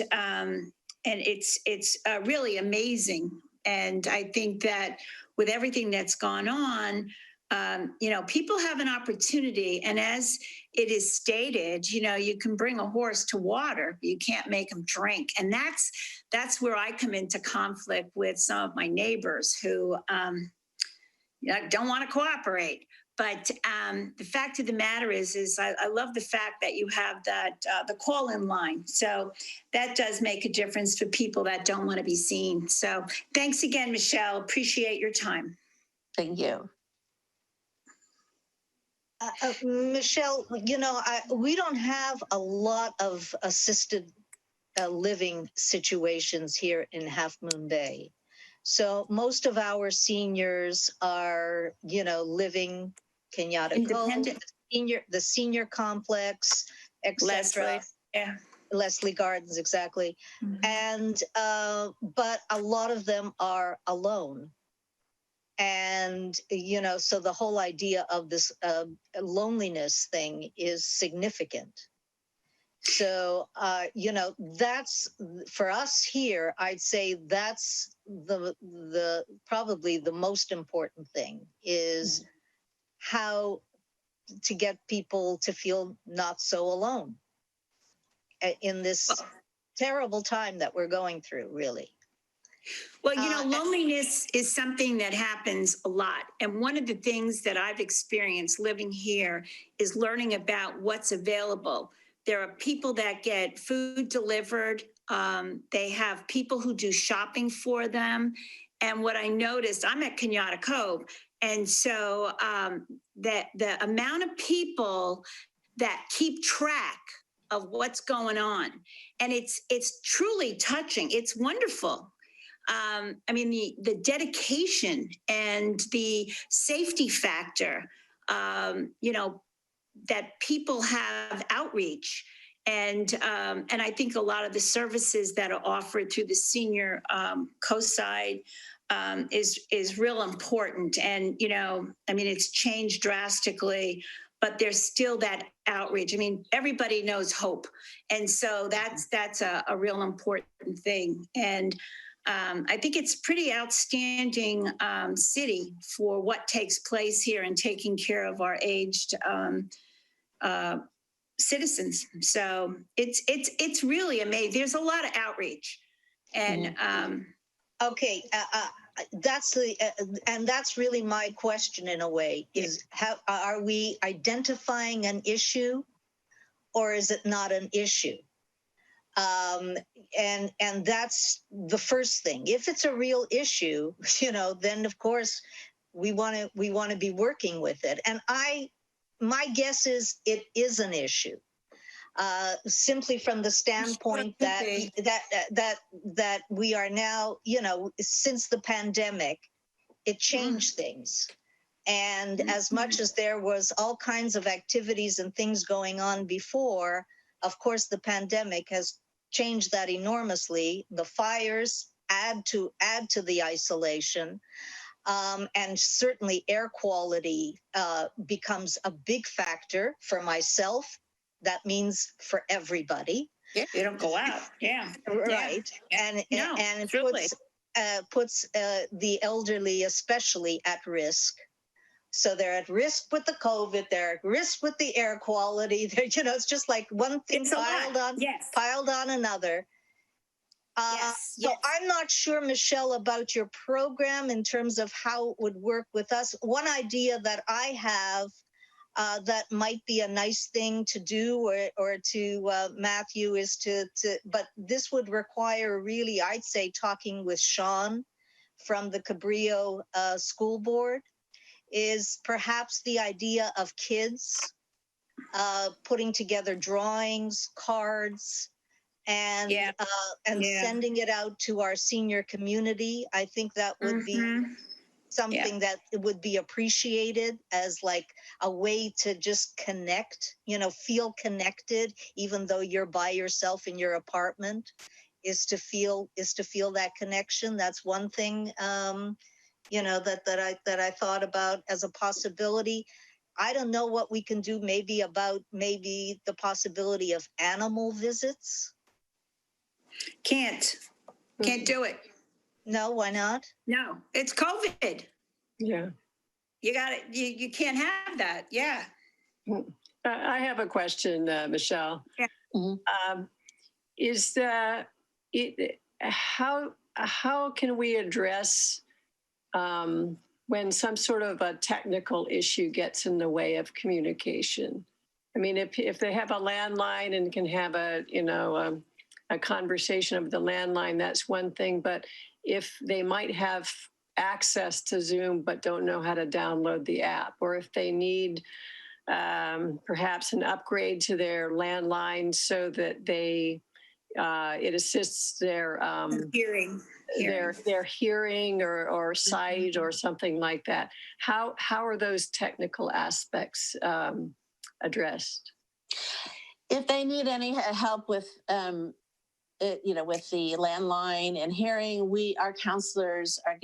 it's really amazing. And I think that with everything that's gone on, people have an opportunity. And as it is stated, you can bring a horse to water, but you can't make him drink. And that's where I come into conflict with some of my neighbors who don't want to cooperate. But the fact of the matter is I love the fact that you have that the call-in line. So that does make a difference for people that don't want to be seen. So thanks again, Michelle. Appreciate your time. Thank you. Michelle, we don't have a lot of assisted living situations here in Half Moon Bay. So most of our seniors are, living Kenyatta Cove, the senior complex, etc. Leslie, yeah. Leslie Gardens, exactly. Mhm. And but a lot of them are alone. And so the whole idea of this loneliness thing is significant. So that's for us here. I'd say that's the probably the most important thing is how to get people to feel not so alone in this terrible time that we're going through, really. Well, loneliness is something that happens a lot. And one of the things that I've experienced living here is learning about what's available. There are people that get food delivered. They have people who do shopping for them. And what I noticed, I'm at Kenyatta Cove. And so that the amount of people that keep track of what's going on. And it's truly touching. It's wonderful. The dedication and the safety factor, that people have outreach. And I think a lot of the services that are offered through the senior co-side is real important. And, it's changed drastically, but there's still that outreach. Everybody knows hope. And so that's a real important thing. And I think it's pretty outstanding city for what takes place here and taking care of our aged citizens. So it's really amazing. There's a lot of outreach, and okay, that's really my question in a way: is how are we identifying an issue, or is it not an issue? And that's the first thing. If it's a real issue, then of course we want to be working with it. And my guess is it is an issue, simply from the standpoint that we are now, since the pandemic, it changed things. And as much as there was all kinds of activities and things going on before, of course, the pandemic has changed that enormously. The fires add to the isolation. And certainly air quality becomes a big factor for myself. That means for everybody. Yeah, they don't go out. Yeah. Right. Yeah. And No, it truly. puts the elderly especially at risk. So they're at risk with the COVID, they're at risk with the air quality. It's just like one thing piled on another. So I'm not sure, Michelle, about your program in terms of how it would work with us. One idea that I have that might be a nice thing to do or to Matthew is but this would require really, I'd say, talking with Sean from the Cabrillo School Board, is perhaps the idea of kids putting together drawings, cards, and Yeah. Yeah. sending it out to our senior community. I think that would be Mhm. something that would be appreciated as like a way to just connect, feel connected, even though you're by yourself in your apartment, is to feel that connection. That's one thing, that I thought about as a possibility. I don't know what we can do maybe about maybe the possibility of animal visits. Can't do it. No, why not? No, it's COVID. Yeah. You got it. You can't have that. Yeah. I have a question, Michelle. Yeah. Is how can we address when some sort of a technical issue gets in the way of communication? I mean, if they have a landline and can have a conversation over the landline, that's one thing. But if they might have access to Zoom but don't know how to download the app, or if they need perhaps an upgrade to their landline so that it assists their Hearing. their hearing or sight or something like that. How are those technical aspects addressed? If they need any help with with the landline and hearing, our counselors are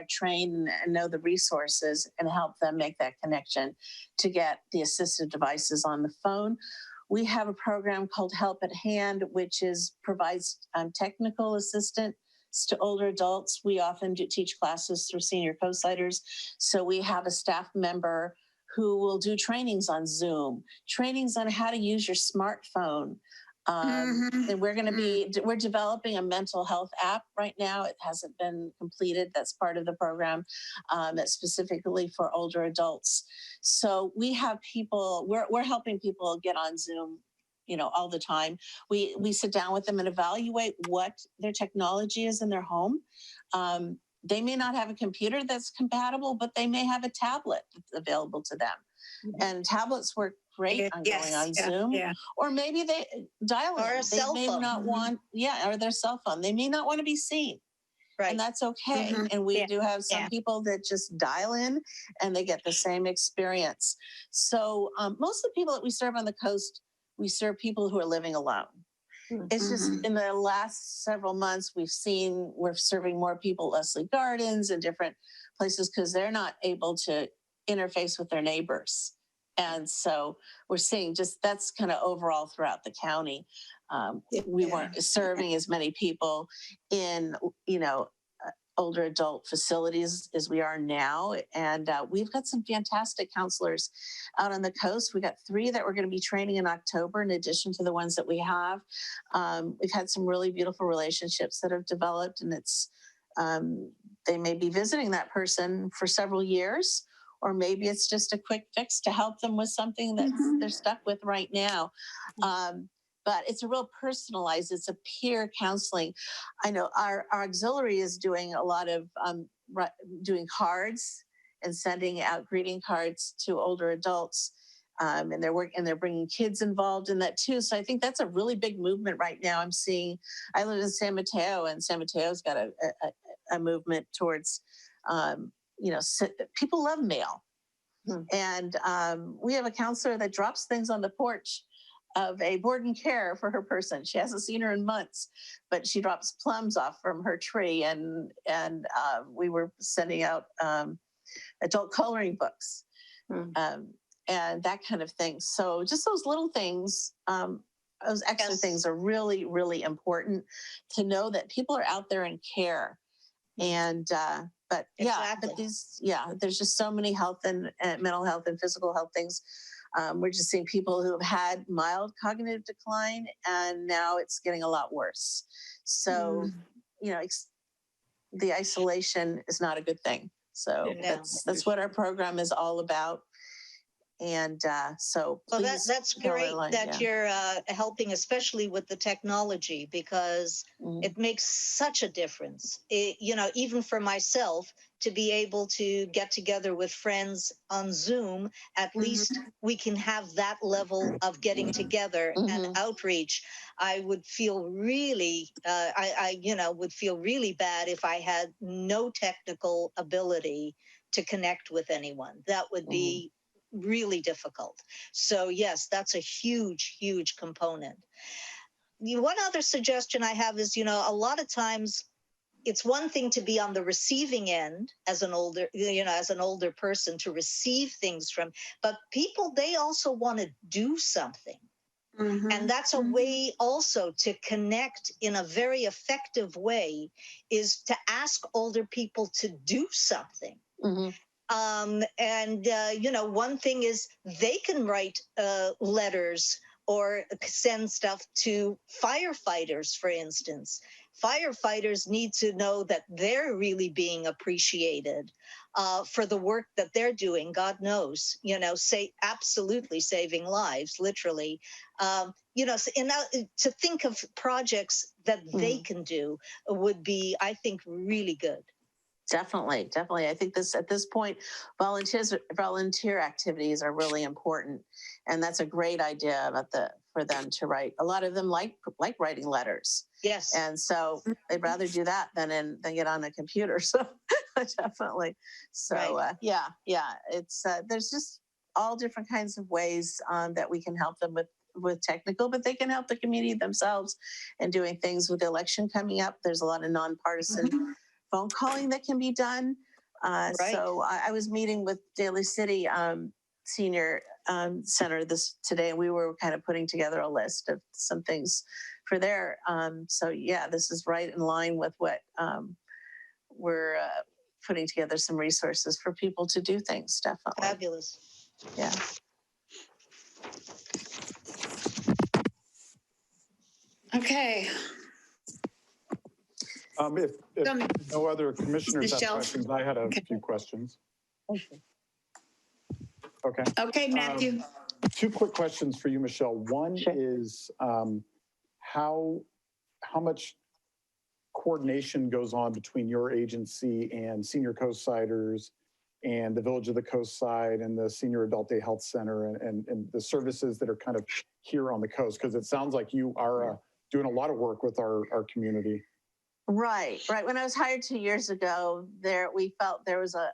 trained and know the resources and help them make that connection to get the assistive devices on the phone. We have a program called Help at Hand, which provides technical assistance to older adults. We often do teach classes through senior co-signers. So we have a staff member who will do trainings on Zoom, trainings on how to use your smartphone. And we're developing a mental health app right now. It hasn't been completed. That's part of the program that's specifically for older adults. So we have people, we're helping people get on Zoom, all the time. We sit down with them and evaluate what their technology is in their home. They may not have a computer that's compatible, but they may have a tablet that's available to them. Mm-hmm. And tablets work great on going on Zoom, or maybe they dial or in. a cell may phone. Not want, or their cell phone. They may not want to be seen. Right. And that's okay. Mm-hmm. And we do have some people that just dial in and they get the same experience. So most of the people that we serve on the coast, we serve people who are living alone. Mm-hmm. It's just in the last several months, we're serving more people at Leslie Gardens and different places because they're not able to interface with their neighbors. And so we're seeing that's kind of overall throughout the county. We weren't serving as many people in, older adult facilities as we are now. And we've got some fantastic counselors out on the coast. We got 3 that we're going to be training in October, in addition to the ones that we have. We've had some really beautiful relationships that have developed, and they may be visiting that person for several years, or maybe it's just a quick fix to help them with something that they're stuck with right now. But it's a real personalized, it's a peer counseling. I know our auxiliary is doing a lot of doing cards and sending out greeting cards to older adults. And they're bringing kids involved in that too. So I think that's a really big movement right now. I live in San Mateo, and San Mateo's got a movement towards, people love mail. And we have a counselor that drops things on the porch of a board and care for her person. She hasn't seen her in months, but she drops plums off from her tree. And we were sending out adult coloring books and that kind of thing. So just those little things, those extra things are really, really important to know that people are out there and care. And, but there's just so many health and mental health and physical health things. We're just seeing people who have had mild cognitive decline, and now it's getting a lot worse. So, the isolation is not a good thing. So that's what our program is all about. And so Well, please. that's fill great that line, that you're helping, especially with the technology, because Mhm. it makes such a difference. Even for myself, to be able to get together with friends on Zoom, at least we can have that level of getting together and outreach. I would feel really, would feel really bad if I had no technical ability to connect with anyone. That would be really difficult. So yes, that's a huge, huge component. One other suggestion I have is, a lot of times it's one thing to be on the receiving end as an older person to receive things from, but people, they also want to do something. And that's a way also to connect in a very effective way, is to ask older people to do something. One thing is they can write letters or send stuff to firefighters, for instance. Firefighters need to know that they're really being appreciated for the work that they're doing. God knows, absolutely saving lives, literally. To think of projects that they can do would be, I think, really good. Definitely. I think at this point, volunteer activities are really important, and that's a great idea for them to write. A lot of them like writing letters. Yes. And so they'd rather do that than get on a computer. So definitely. So right. It's there's just all different kinds of ways that we can help them with technical, but they can help the community themselves and doing things with the election coming up. There's a lot of nonpartisan phone calling that can be done. Right. So I was meeting with Daly City Senior Center today, and we were kind of putting together a list of some things for there. So yeah, this is right in line with what we're putting together some resources for people to do things. Definitely. Fabulous. Yeah. Okay. If no other commissioners have Michelle. questions, I had a few questions. Okay. Okay, Matthew. Two quick questions for you, Michelle. One is how much coordination goes on between your agency and Senior Coastsiders and the Village of the Coastside and the Senior Adult Day Health Center and the services that are kind of here on the coast? Because it sounds like you are doing a lot of work with our community. Right. When I was hired 2 years ago, we felt there was a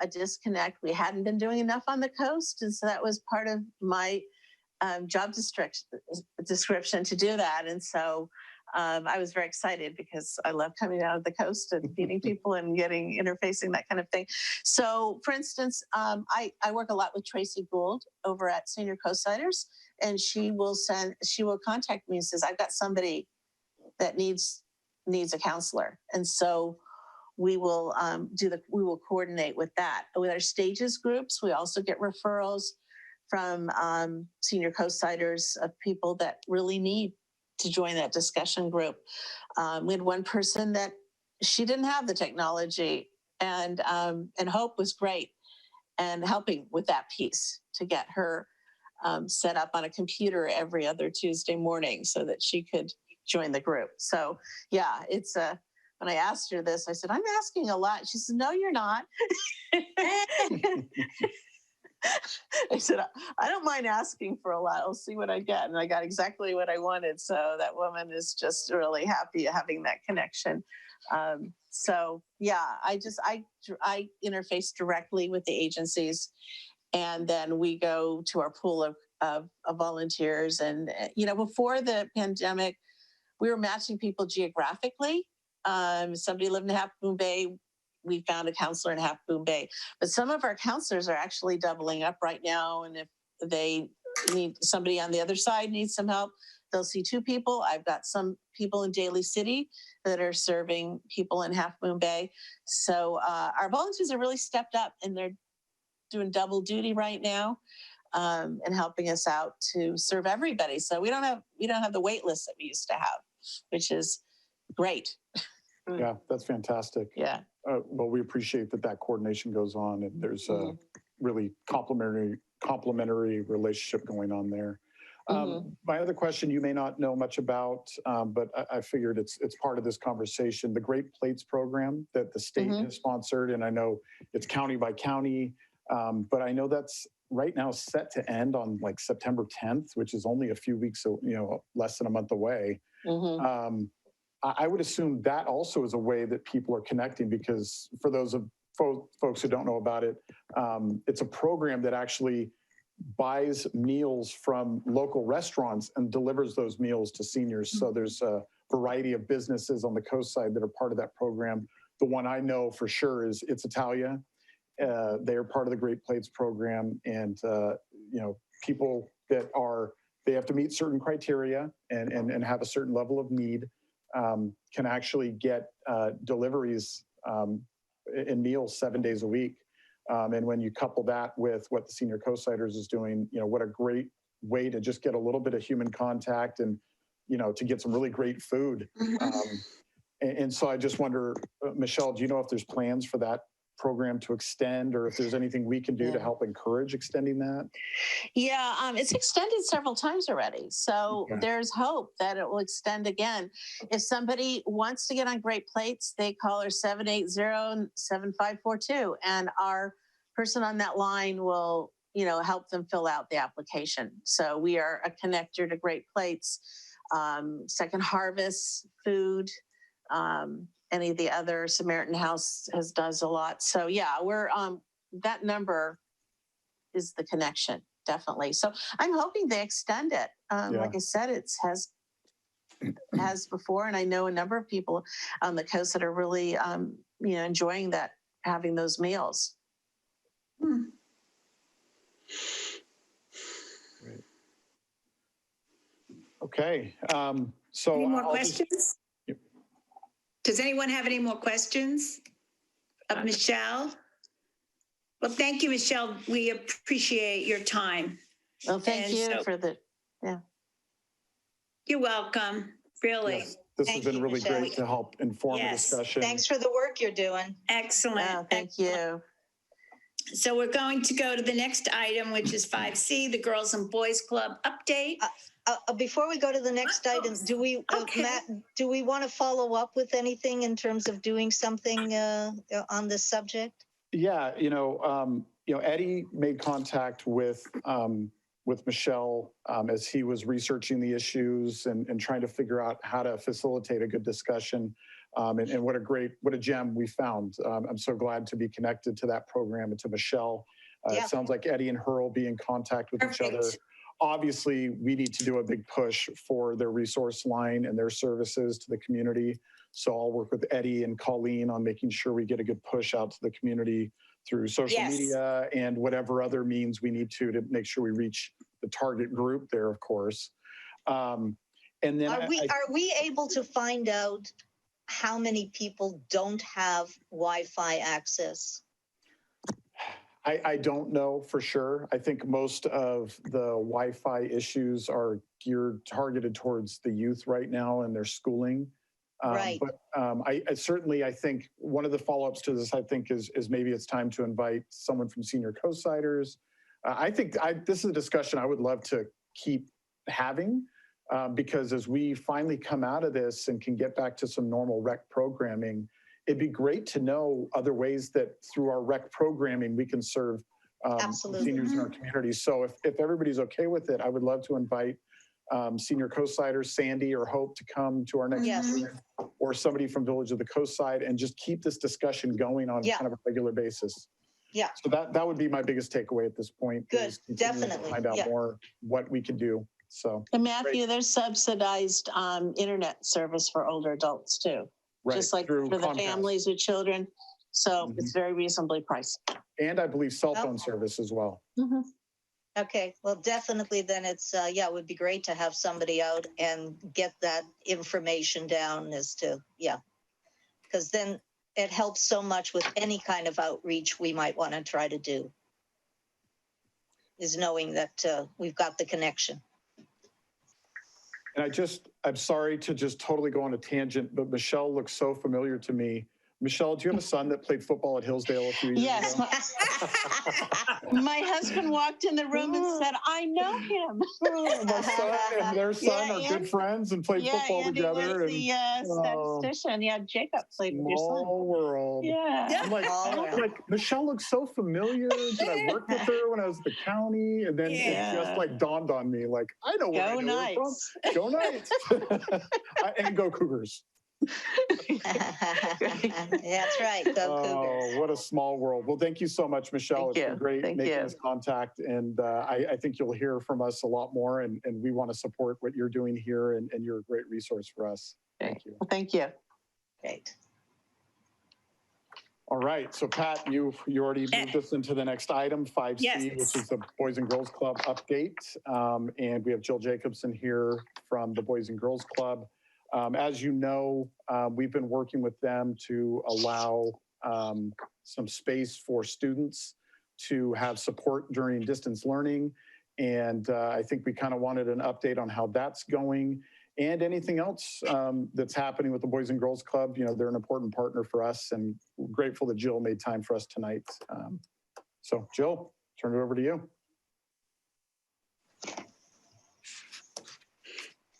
disconnect. We hadn't been doing enough on the coast, and so that was part of my job description to do that. And so I was very excited because I love coming out of the coast and meeting people and interfacing, that kind of thing. So, for instance, I work a lot with Tracy Gould over at Senior Coastsiders, and she will contact me and says, I've got somebody that needs a counselor. And so we will we will coordinate with that. With our stages groups, we also get referrals from Senior Coastsiders of people that really need to join that discussion group. We had one person that she didn't have the technology, and Hope was great and helping with that piece to get her set up on a computer every other Tuesday morning so that she could join the group. So yeah, it's when I asked her this, I said, I'm asking a lot. She said, no, you're not. I said, I don't mind asking for a lot. I'll see what I get. And I got exactly what I wanted. So that woman is just really happy having that connection. So yeah, I interface directly with the agencies, and then we go to our pool of volunteers. And, before the pandemic, we were matching people geographically. Somebody lived in Half Moon Bay. We found a counselor in Half Moon Bay. But some of our counselors are actually doubling up right now. And if they need somebody on the other side needs some help, they'll see two people. I've got some people in Daly City that are serving people in Half Moon Bay. So our volunteers are really stepped up, and they're doing double duty right now. And helping us out to serve everybody. So we don't have the wait list that we used to have, which is great. Yeah, that's fantastic. Yeah. Well, we appreciate that coordination goes on, and there's really complementary relationship going on there. My other question you may not know much about, but I figured it's part of this conversation, the Great Plates program that the state has sponsored. And I know it's county by county, but I know that's right now set to end on like September 10th, which is only a few weeks, less than a month away. I would assume that also is a way that people are connecting, because for those of folks who don't know about it, it's a program that actually buys meals from local restaurants and delivers those meals to seniors. So there's a variety of businesses on the coast side that are part of that program. The one I know for sure is It's Italia. They are part of the Great Plates program, and people that they have to meet certain criteria and have a certain level of need, can actually get deliveries in meals 7 days a week. And when you couple that with what the Senior Coastsiders is doing, what a great way to just get a little bit of human contact and, to get some really great food. And so I just wonder, Michelle, do you know if there's plans for that program to extend, or if there's anything we can do to help encourage extending that? Yeah, it's extended several times already. So there's hope that it will extend again. If somebody wants to get on Great Plates, they call our 780-7542, and our person on that line will, help them fill out the application. So we are a connector to Great Plates, Second Harvest, food, any of the other Samaritan House does a lot. So yeah, we're that number is the connection, definitely. So I'm hoping they extend it. Like I said, it has before, and I know a number of people on the coast that are really enjoying that, having those meals. Great. Okay. So any more questions? Does anyone have any more questions of Michelle? Well, thank you, Michelle. We appreciate your time. Well, thank you for the, You're welcome, really. Yes, this has been really great to help inform the discussion. Thanks for the work you're doing. Excellent. Thank you. So we're going to go to the next item, which is 5C, the Girls and Boys Club update. Before we go to the next item, do we, Matt, do we want to follow up with anything in terms of doing something on this subject? Yeah, Eddie made contact with Michelle as he was researching the issues and trying to figure out how to facilitate a good discussion. And what a gem we found. I'm so glad to be connected to that program and to Michelle. It sounds like Eddie and her will be in contact with each other. Obviously, we need to do a big push for their resource line and their services to the community. So I'll work with Eddie and Colleen on making sure we get a good push out to the community through social media and whatever other means we need to make sure we reach the target group there, of course. And then are we able to find out how many people don't have Wi-Fi access? I don't know for sure. I think most of the Wi-Fi issues are targeted towards the youth right now and their schooling. Right. But I think one of the follow-ups to this, I think, is maybe it's time to invite someone from Senior Coastsiders. I think this is a discussion I would love to keep having because as we finally come out of this and can get back to some normal rec programming, it'd be great to know other ways that through our rec programming we can serve seniors in our community. So if everybody's okay with it, I would love to invite Senior Coastsiders, Sandy or Hope, to come to our next meeting, or somebody from Village of the Coast Side, and just keep this discussion going on kind of a regular basis. Yeah. So that would be my biggest takeaway at this point. Good, definitely. Find out more what we can do. So. And Matthew, there's subsidized internet service for older adults too. Right. Just like for the families with children. So it's very reasonably priced. And I believe cell phone service as well. Okay, well, definitely then it's, it would be great to have somebody out and get that information down as to, because then it helps so much with any kind of outreach we might want to try to do, is knowing that we've got the connection. And I'm sorry to just totally go on a tangent, but Michelle looks so familiar to me. Michelle, do you have a son that played football at Hillsdale a few years Yes, ago? my husband walked in the room and said, "I know him." Oh, my son and their son Yeah, are and- good friends and played Yeah, football Andy together. was the statistician. Yeah, Jacob played with your son. Small world. Yeah. I'm like, Michelle looks so familiar. Did I work with her when I was at the county? And then it just like dawned on me, like, I know where Go I know her from. Knights. Go Knights. And go Cougars. That's right. Go Cougars. Oh, what a small world. Well, thank you so much, Michelle. Thank It's been you. great Thank making you. this contact. And I think you'll hear from us a lot more. And we want to support what you're doing here. And you're a great resource for us. Thank you. Well, thank you. Great. All right. So, Pat, you already moved us into the next item, 5C, Yes. which is the Boys and Girls Club update. And we have Jill Jacobson here from the Boys and Girls Club. As you know, we've been working with them to allow some space for students to have support during distance learning. And I think we kind of wanted an update on how that's going and anything else that's happening with the Boys and Girls Club. You know, they're an important partner for us, and we're grateful that Jill made time for us tonight. So Jill, turn it over to you.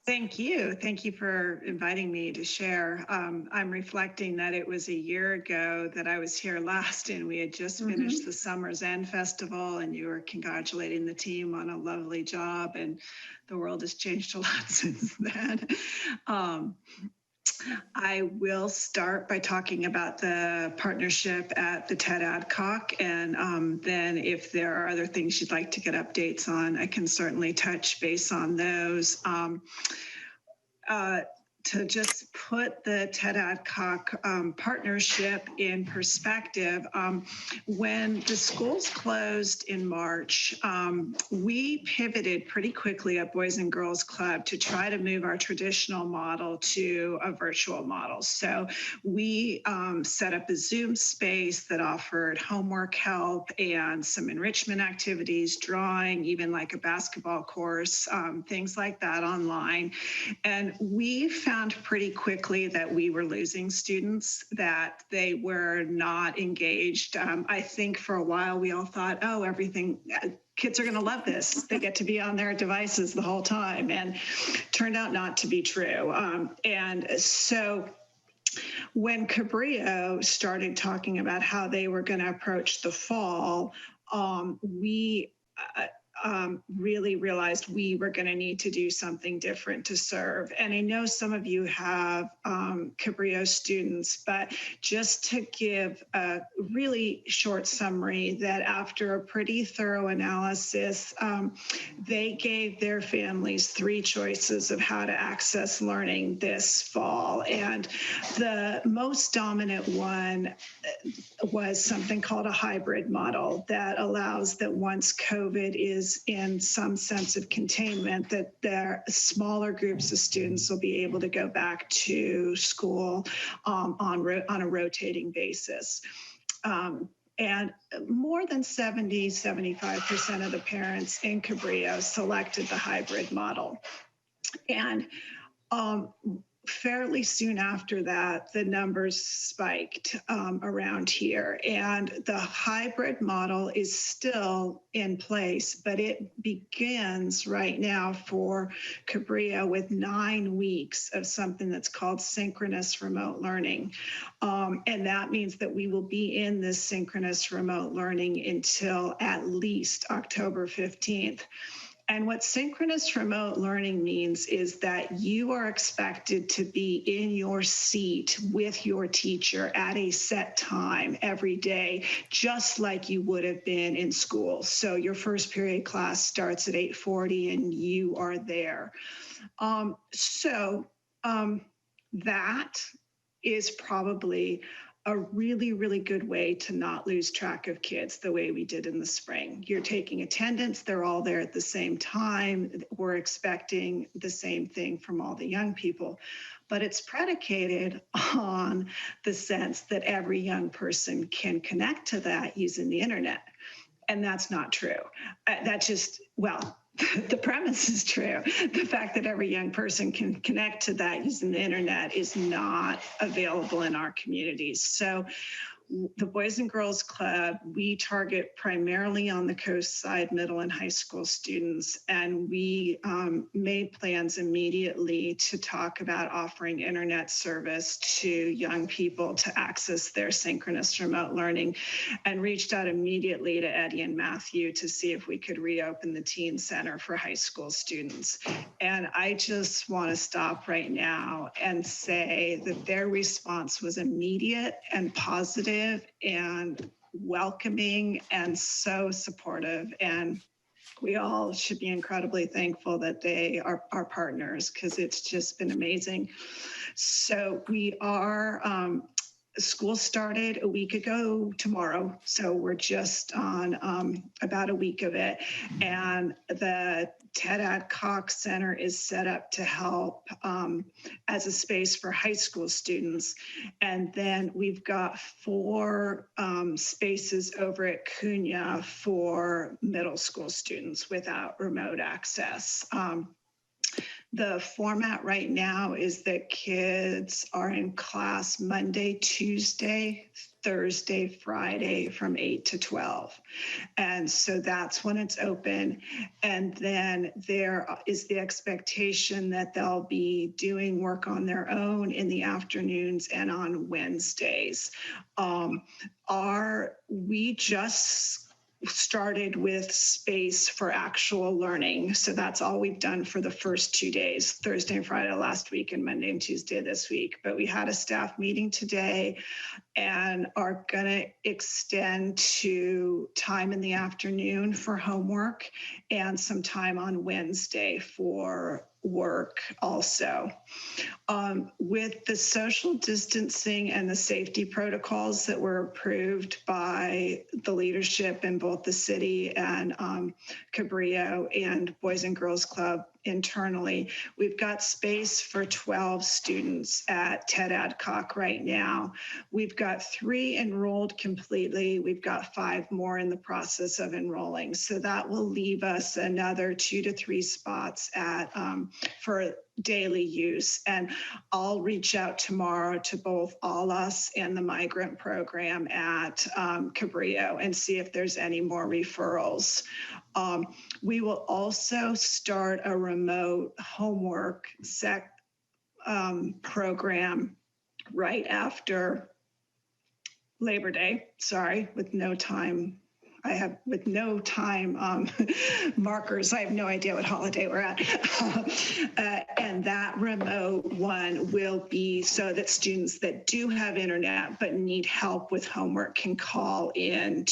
Thank you. Thank you for inviting me to share. I'm reflecting that it was a year ago that I was here last, and we had just finished the Summer's End Festival, and you were congratulating the team on a lovely job, and the world has changed a lot since then. I will start by talking about the partnership at the TED Adcock, and then if there are other things you'd like to get updates on, I can certainly touch base on those. To just put the TED Adcock partnership in perspective, when the schools closed in March, we pivoted pretty quickly at Boys and Girls Club to try to move our traditional model to a virtual model. So we set up a Zoom space that offered homework help and some enrichment activities, drawing, even like a basketball course, things like that online. And we found pretty quickly that we were losing students, that they were not engaged. I think for a while we all thought, oh, kids are going to love this. They get to be on their devices the whole time, and turned out not to be true. And so when Cabrillo started talking about how they were going to approach the fall, we really realized we were going to need to do something different to serve. And I know some of you have Cabrillo students, but just to give a really short summary, that after a pretty thorough analysis, they gave their families 3 choices of how to access learning this fall. And the most dominant one was something called a hybrid model that allows that once COVID is in some sense of containment, that their smaller groups of students will be able to go back to school on a rotating basis. And more than 75% of the parents in Cabrillo selected the hybrid model. And fairly soon after that, the numbers spiked around here. And the hybrid model is still in place, but it begins right now for Cabrillo with 9 weeks of something that's called synchronous remote learning. And that means that we will be in this synchronous remote learning until at least October 15th. And what synchronous remote learning means is that you are expected to be in your seat with your teacher at a set time every day, just like you would have been in school. So your first period class starts at 8:40 and you are there. That is probably a really, really good way to not lose track of kids the way we did in the spring. You're taking attendance, they're all there at the same time. We're expecting the same thing from all the young people, but it's predicated on the sense that every young person can connect to that using the internet. And that's not true. the premise is true. The fact that every young person can connect to that using the internet is not available in our communities. So the Boys and Girls Club, we target primarily on the coast side, middle and high school students. And we made plans immediately to talk about offering internet service to young people to access their synchronous remote learning, and reached out immediately to Eddie and Matthew to see if we could reopen the teen center for high school students. And I just want to stop right now and say that their response was immediate and positive and welcoming and so supportive. And we all should be incredibly thankful that they are our partners, because it's just been amazing. So we are, school started a week ago tomorrow. So we're just on about a week of it. And the Ted Adcock Center is set up to help as a space for high school students. And then we've got 4 spaces over at Cunha for middle school students without remote access. The format right now is that kids are in class Monday, Tuesday, Thursday, Friday from 8 to 12. And so that's when it's open. And then there is the expectation that they'll be doing work on their own in the afternoons and on Wednesdays. We just started with space for actual learning. So that's all we've done for the first 2 days, Thursday and Friday last week and Monday and Tuesday this week. But we had a staff meeting today and are gonna extend to time in the afternoon for homework and some time on Wednesday for work also. With the social distancing and the safety protocols that were approved by the leadership in both the city and Cabrillo and Boys and Girls Club internally, we've got space for 12 students at Ted Adcock right now. We've got 3 enrolled completely. We've got 5 more in the process of enrolling. So that will leave us another 2 to 3 spots at for daily use. And I'll reach out tomorrow to both All Us and the migrant program at Cabrillo and see if there's any more referrals. We will also start a remote homework program right after Labor Day, with no time. With no time markers. I have no idea what holiday we're at. And that remote one will be so that students that do have internet but need help with homework can call in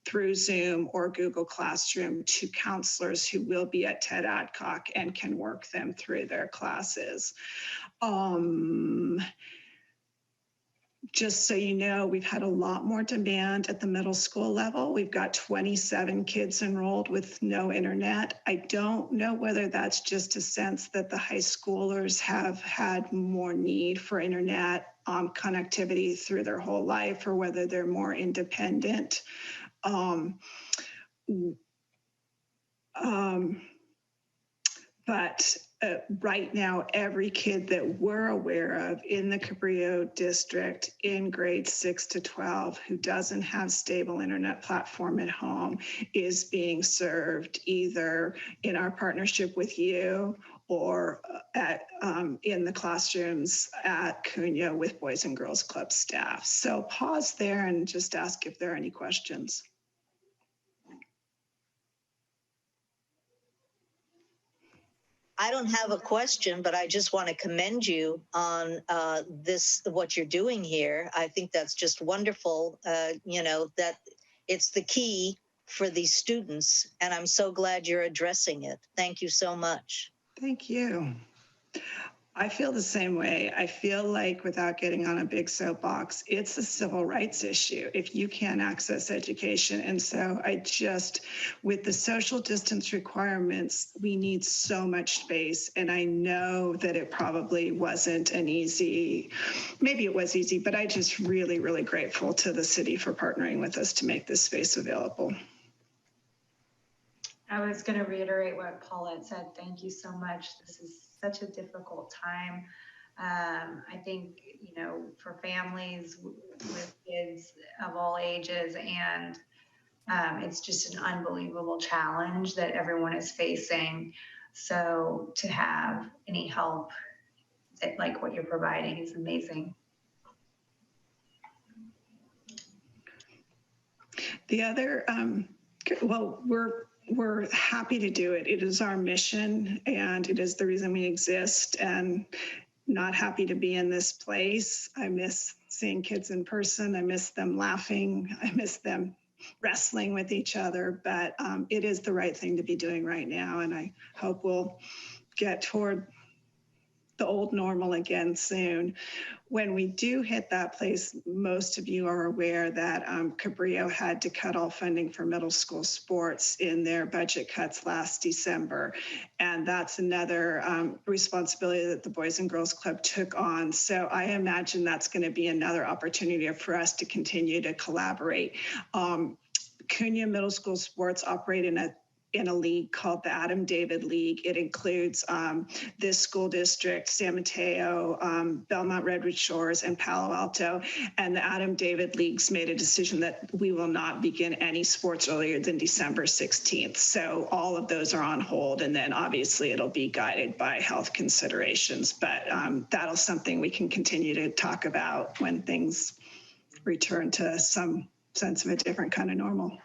through Zoom or Google Classroom to counselors who will be at Ted Adcock and can work them through their classes. Just so you know, we've had a lot more demand at the middle school level. We've got 27 kids enrolled with no internet. I don't know whether that's just a sense that the high schoolers have had more need for internet connectivity through their whole life, or whether they're more independent. But right now, every kid that we're aware of in the Cabrillo district in grades 6 to 12 who doesn't have stable internet platform at home is being served either in our partnership with you or in the classrooms at Cunha with Boys and Girls Club staff. So pause there and just ask if there are any questions. I don't have a question, but I just want to commend you on what you're doing here. I think that's just wonderful, that it's the key for these students, and I'm so glad you're addressing it. Thank you so much. Thank you. I feel the same way. I feel like, without getting on a big soapbox, it's a civil rights issue if you can't access education. And so with the social distance requirements, we need so much space. And I know that it probably wasn't maybe it was easy, but I just really, really grateful to the city for partnering with us to make this space available. I was going to reiterate what Paulette said. Thank you so much. This is such a difficult time. I think, you know, for families with kids of all ages, and it's just an unbelievable challenge that everyone is facing. So to have any help that, like what you're providing, is amazing. The other, well, we're happy to do it. It is our mission and it is the reason we exist, and not happy to be in this place. I miss seeing kids in person. I miss them laughing. I miss them wrestling with each other, but it is the right thing to be doing right now. And I hope we'll get toward the old normal again soon. When we do hit that place, most of you are aware that Cabrillo had to cut all funding for middle school sports in their budget cuts last December. And that's another responsibility that the Boys and Girls Club took on. So I imagine that's going to be another opportunity for us to continue to collaborate. Cunha Middle School Sports operate in a league called the Adam David League. It includes this school district, San Mateo, Belmont Redwood Shores, and Palo Alto. And the Adam David League's made a decision that we will not begin any sports earlier than December 16th. So all of those are on hold. And then obviously it'll be guided by health considerations. But that'll something we can continue to talk about when things return to some sense of a different kind of normal.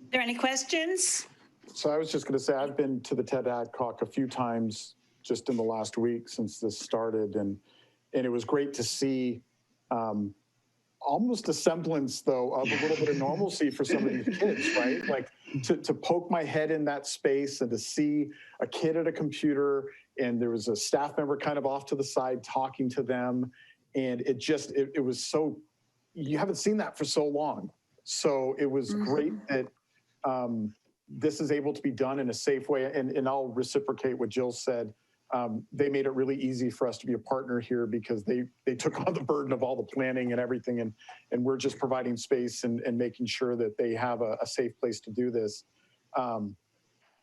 Are there any questions? So I was just going to say, I've been to the TED Adcock a few times just in the last week since this started. And it was great to see almost a semblance, though, of a little bit of normalcy for some of these kids, right? Like to poke my head in that space and to see a kid at a computer, and there was a staff member kind of off to the side talking to them. And it was so, you haven't seen that for so long. So it was great that this is able to be done in a safe way. And I'll reciprocate what Jill said. They made it really easy for us to be a partner here because they took on the burden of all the planning and everything. And we're just providing space and making sure that they have a safe place to do this.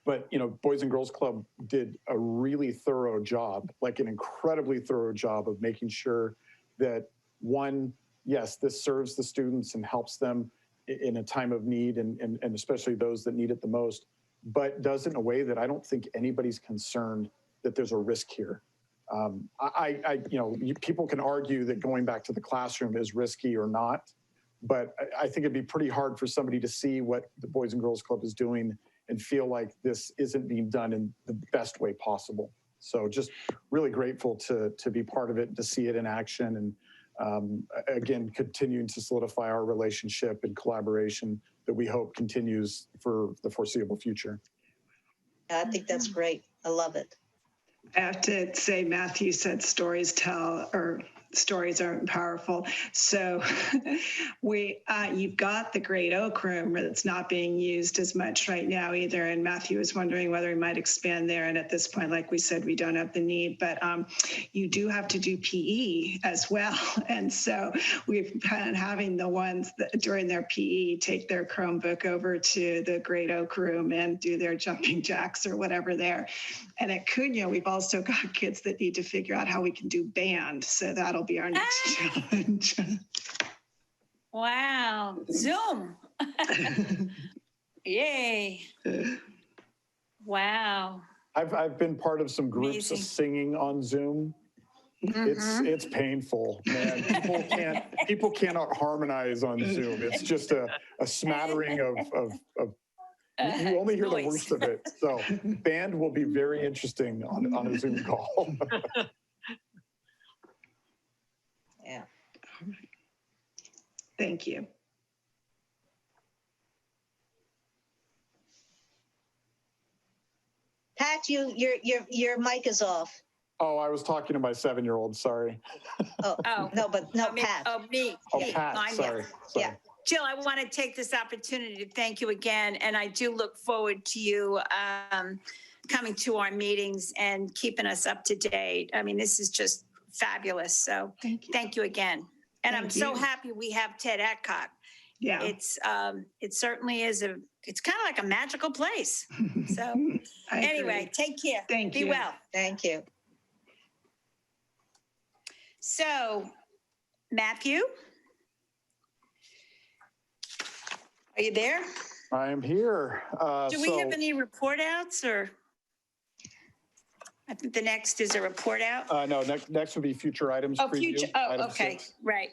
But, you know, Boys and Girls Club did a really thorough job, like an incredibly thorough job of making sure that, one, yes, this serves the students and helps them in a time of need, and especially those that need it the most, but does it in a way that I don't think anybody's concerned that there's a risk here. People can argue that going back to the classroom is risky or not, but I think it'd be pretty hard for somebody to see what the Boys and Girls Club is doing and feel like this isn't being done in the best way possible. So just really grateful to be part of it and to see it in action, and again, continuing to solidify our relationship and collaboration that we hope continues for the foreseeable future. I think that's great. I love it. I have to say, Matthew said stories aren't powerful. So you've got the Great Oak Room that's not being used as much right now either. And Matthew was wondering whether we might expand there. And at this point, like we said, we don't have the need, but you do have to do PE as well. And so we've been having the ones that during their PE take their Chromebook over to the Great Oak Room and do their jumping jacks or whatever there. And at Cunha, we've also got kids that need to figure out how we can do band. So that'll be our next challenge. Wow. Zoom. Yay. Wow. I've been part of some groups Amazing. of singing on Zoom. It's painful, man. People cannot harmonize on Zoom. It's just a smattering of you only hear the worst of it. So band will be very interesting on a Zoom call. Yeah. Thank you. Pat, your mic is off. Oh, I was talking to my 7-year-old. Sorry. Oh, no, Pat. Me. Oh, Pat. I'm Sorry. Yeah. Jill, I want to take this opportunity to thank you again, and I do look forward to you coming to our meetings and keeping us up to date. I mean, this is just fabulous. So Thank you. thank you again. And I'm Thank so you. happy we have Ted Adcock. Yeah. It certainly is it's kind of like a magical place. So I agree. anyway, take care. Thank Be you. well. Thank you. So, Matthew, are you there? I am here. Do we have any report outs or? I think the next is a report out. No, next would be future items. Oh, preview, future. Oh, item okay. 6. Right.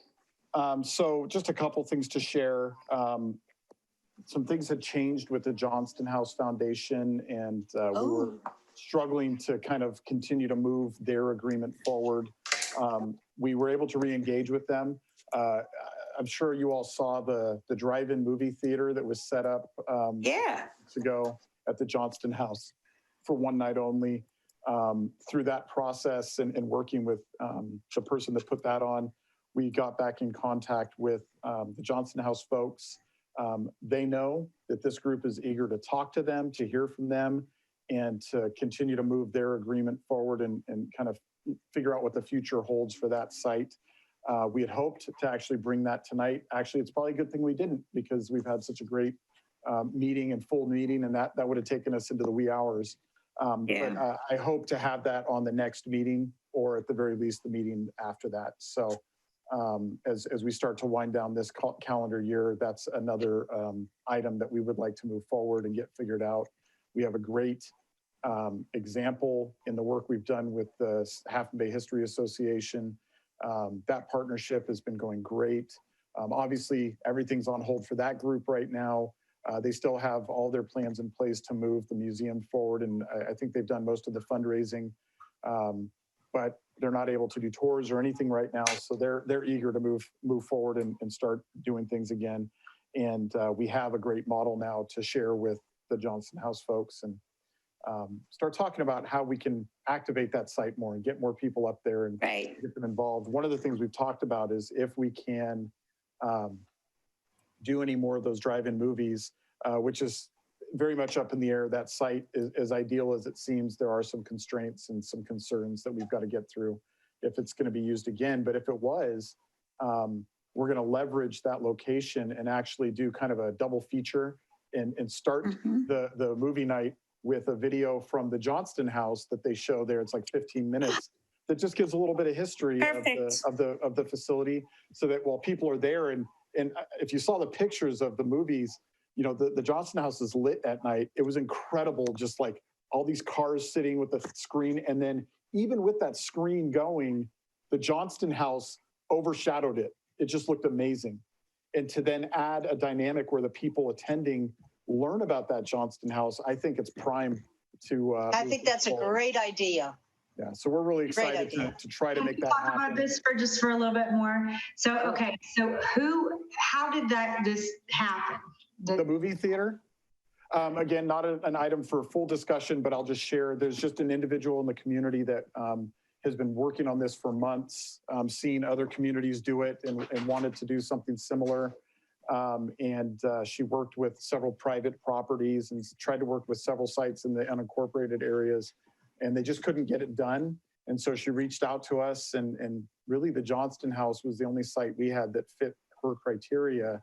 So just a couple things to share. Some things had changed with the Johnston House Foundation, and we were struggling to kind of continue to move their agreement forward. We were able to re-engage with them. I'm sure you all saw the drive-in movie theater that was set up weeks ago at the Johnston House for one night only. Through that process and working with the person that put that on, we got back in contact with the Johnston House folks. They know that this group is eager to talk to them, to hear from them, and to continue to move their agreement forward and kind of figure out what the future holds for that site. We had hoped to actually bring that tonight. Actually, it's probably a good thing we didn't, because we've had such a great meeting and full meeting, and that would have taken us into the wee hours. But I hope to have that on the next meeting, or at the very least the meeting after that. So as we start to wind down this calendar year, that's another item that we would like to move forward and get figured out. We have a great example in the work we've done with the Half Moon Bay History Association. That partnership has been going great. Obviously, everything's on hold for that group right now. They still have all their plans in place to move the museum forward, and I think they've done most of the fundraising, but they're not able to do tours or anything right now. So they're eager to move forward and start doing things again. And we have a great model now to share with the Johnston House folks, and start talking about how we can activate that site more and get more people up there and get them involved. One of the things we've talked about is if we can do any more of those drive-in movies, which is very much up in the air. That site is as ideal as it seems. There are some constraints and some concerns that we've got to get through if it's going to be used again. But if it was, we're going to leverage that location and actually do kind of a double feature and start the movie night with a video from the Johnston House that they show there. It's like 15 minutes. That just gives a little bit of history of the facility, so that while people are there, and if you saw the pictures of the movies, you know, the Johnston House is lit at night. It was incredible, just like all these cars sitting with the screen. And then even with that screen going, the Johnston House overshadowed it. It just looked amazing. And to then add a dynamic where the people attending learn about that Johnston House, I think it's prime to. I think that's a great idea. Yeah, so we're really excited to try to make that happen. Talk about this for a little bit more. So, okay, so how did this happen? The movie theater? Again, not an item for full discussion, but I'll just share. There's just an individual in the community that has been working on this for months, seeing other communities do it and wanted to do something similar. She worked with several private properties and tried to work with several sites in the unincorporated areas, and they just couldn't get it done. And so she reached out to us, and really the Johnston House was the only site we had that fit her criteria.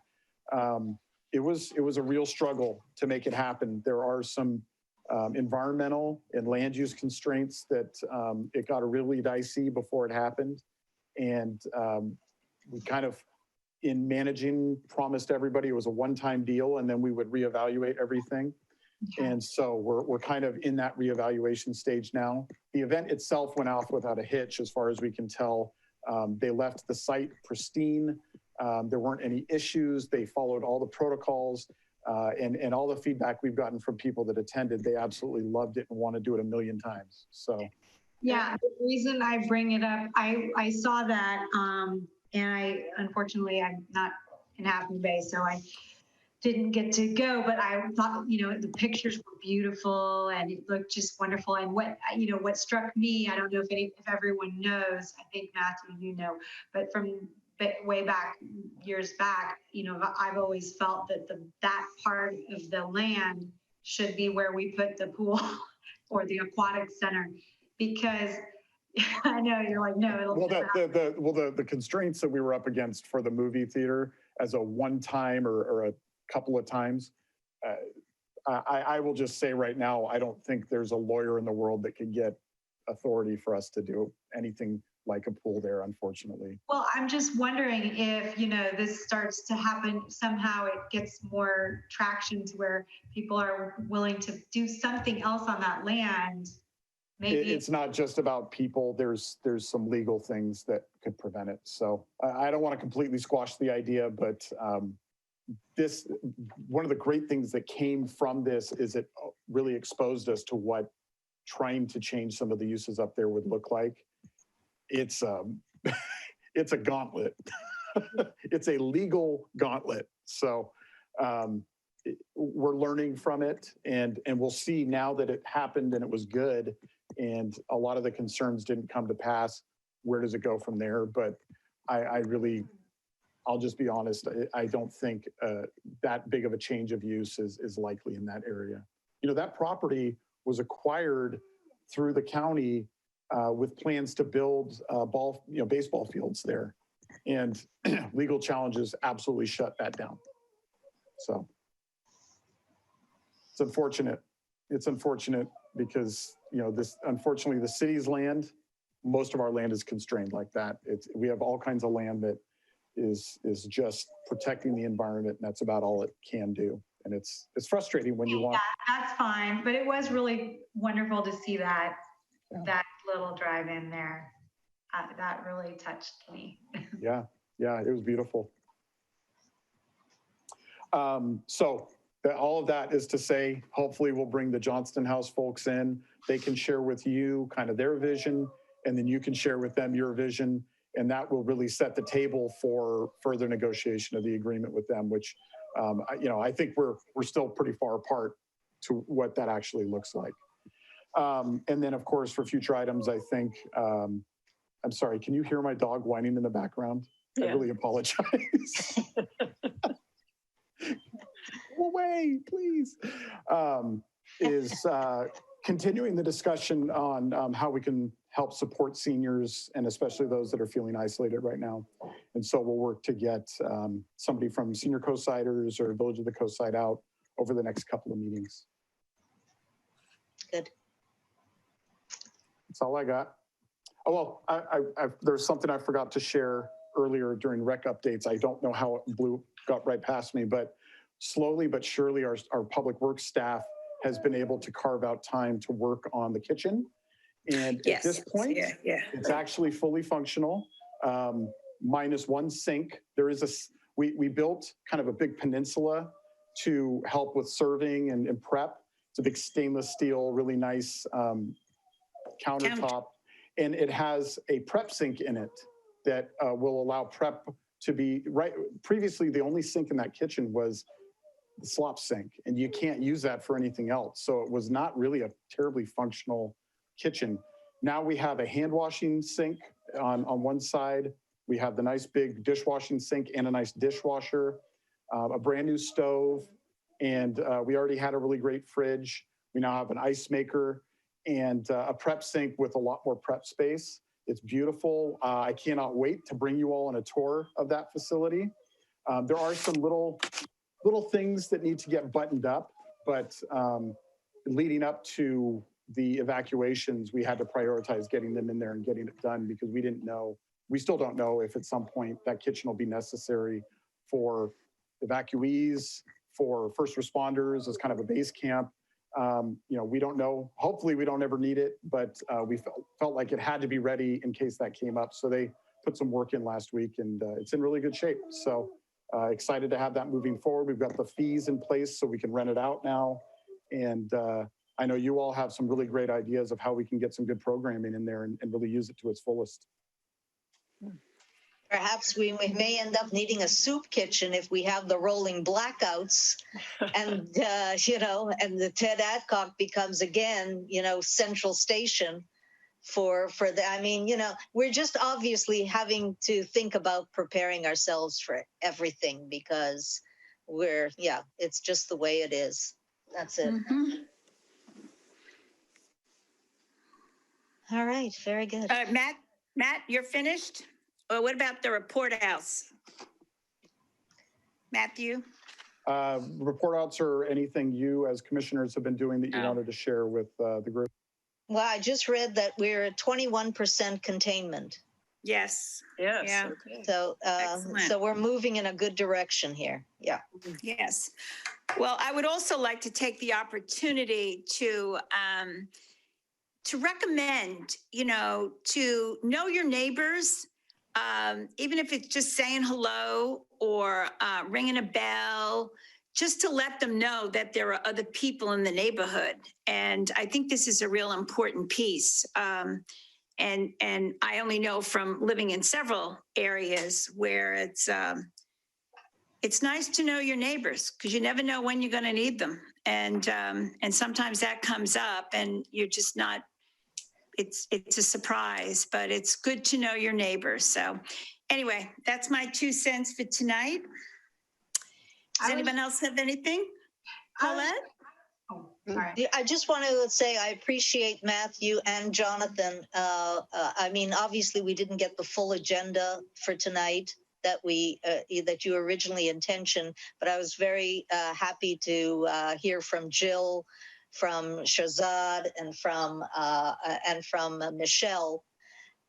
It was a real struggle to make it happen. There are some environmental and land use constraints that it got really dicey before it happened. And we kind of, in managing, promised everybody it was a one-time deal, and then we would reevaluate everything. Okay. And so we're kind of in that reevaluation stage now. The event itself went off without a hitch, as far as we can tell. They left the site pristine. There weren't any issues. They followed all the protocols, and all the feedback we've gotten from people that attended, they absolutely loved it and want to do it a million times. So, yeah, the reason I bring it up, I saw that, and unfortunately, I'm not in Half Moon Bay, so I didn't get to go, but I thought, the pictures were beautiful and it looked just wonderful. And what struck me, I don't know if everyone knows, I think Matthew, but from way back, years back, I've always felt that that part of the land should be where we put the pool or the aquatic center, because I know you're like, no, it'll. Well, the constraints that we were up against for the movie theater as a one time or a couple of times, I will just say right now, I don't think there's a lawyer in the world that could get authority for us to do anything like a pool there, unfortunately. Well, I'm just wondering if, this starts to happen, somehow it gets more traction to where people are willing to do something else on that land. Maybe It's not just about people. There's some legal things that could prevent it. So I don't want to completely squash the idea, but one of the great things that came from this is it really exposed us to what trying to change some of the uses up there would look like. It's it's a gauntlet. It's a legal gauntlet. So we're learning from it, and we'll see now that it happened and it was good, and a lot of the concerns didn't come to pass. Where does it go from there? But I'll just be honest. I don't think that big of a change of use is likely in that area. That property was acquired through the county with plans to build baseball fields there, and legal challenges absolutely shut that down. So it's unfortunate. It's unfortunate because unfortunately the city's land, most of our land is constrained like that. We have all kinds of land that is just protecting the environment, and that's about all it can do. And it's frustrating when you want. Yeah, that's fine, but it was really wonderful to see that little drive-in there. That really touched me. Yeah, it was beautiful. So all of that is to say, hopefully we'll bring the Johnston House folks in. They can share with you kind of their vision, and then you can share with them your vision, and that will really set the table for further negotiation of the agreement with them, which I think we're still pretty far apart to what that actually looks like. And then, of course, for future items, I think, I'm sorry, can you hear my dog whining in the background? Yeah. I really apologize. Go away, please. Is continuing the discussion on how we can help support seniors, and especially those that are feeling isolated right now. And so we'll work to get somebody from Senior Co-Siders or Village of the Co-Side out over the next couple of meetings. Good. That's all I got. Oh, well, there's something I forgot to share earlier during rec updates. I don't know how it got right past me, but slowly but surely our public works staff has been able to carve out time to work on the kitchen. And at this point, it's actually fully functional, minus one sink. There is we built kind of a big peninsula to help with serving and prep. It's a big stainless steel, really nice countertop. And it has a prep sink in it that will allow prep to be right. Previously, the only sink in that kitchen was the slop sink, and you can't use that for anything else. So it was not really a terribly functional kitchen. Now we have a hand washing sink on one side. We have the nice big dishwashing sink and a nice dishwasher, a brand new stove, and we already had a really great fridge. We now have an ice maker and a prep sink with a lot more prep space. It's beautiful. I cannot wait to bring you all on a tour of that facility. There are some little things that need to get buttoned up, but leading up to the evacuations, we had to prioritize getting them in there and getting it done because we still don't know if at some point that kitchen will be necessary for evacuees, for first responders as kind of a base camp. We don't know. Hopefully we don't ever need it, but we felt like it had to be ready in case that came up. So they put some work in last week, and it's in really good shape. So excited to have that moving forward. We've got the fees in place so we can rent it out now. And I know you all have some really great ideas of how we can get some good programming in there and really use it to its fullest. Perhaps we may end up needing a soup kitchen if we have the rolling blackouts, and and the Ted Adcock becomes again, central station for the. We're just obviously having to think about preparing ourselves for everything because it's just the way it is. That's it. Mm-hmm. All right, very good. Matt, you're finished? Or what about the report outs? Matthew? Report outs or anything you as commissioners have been doing that you wanted to share with the group? Well, I just read that we're at 21% containment. Yes. Yes. Yeah. Okay. So, Excellent. so we're moving in a good direction here. Yeah. Yes. Well, I would also like to take the opportunity to recommend, to know your neighbors, even if it's just saying hello or ringing a bell, just to let them know that there are other people in the neighborhood. And I think this is a real important piece. And I only know from living in several areas where it's nice to know your neighbors because you never know when you're going to need them. And sometimes that comes up and you're just not, it's a surprise, but it's good to know your neighbors. So anyway, that's my 2 cents for tonight. Does anyone else have anything? Paulette? Oh, sorry. Yeah, I just want to say I appreciate Matthew and Jonathan. I mean, obviously, we didn't get the full agenda for tonight that you originally intentioned, but I was very happy to hear from Jill, from Shazad, and from Michelle.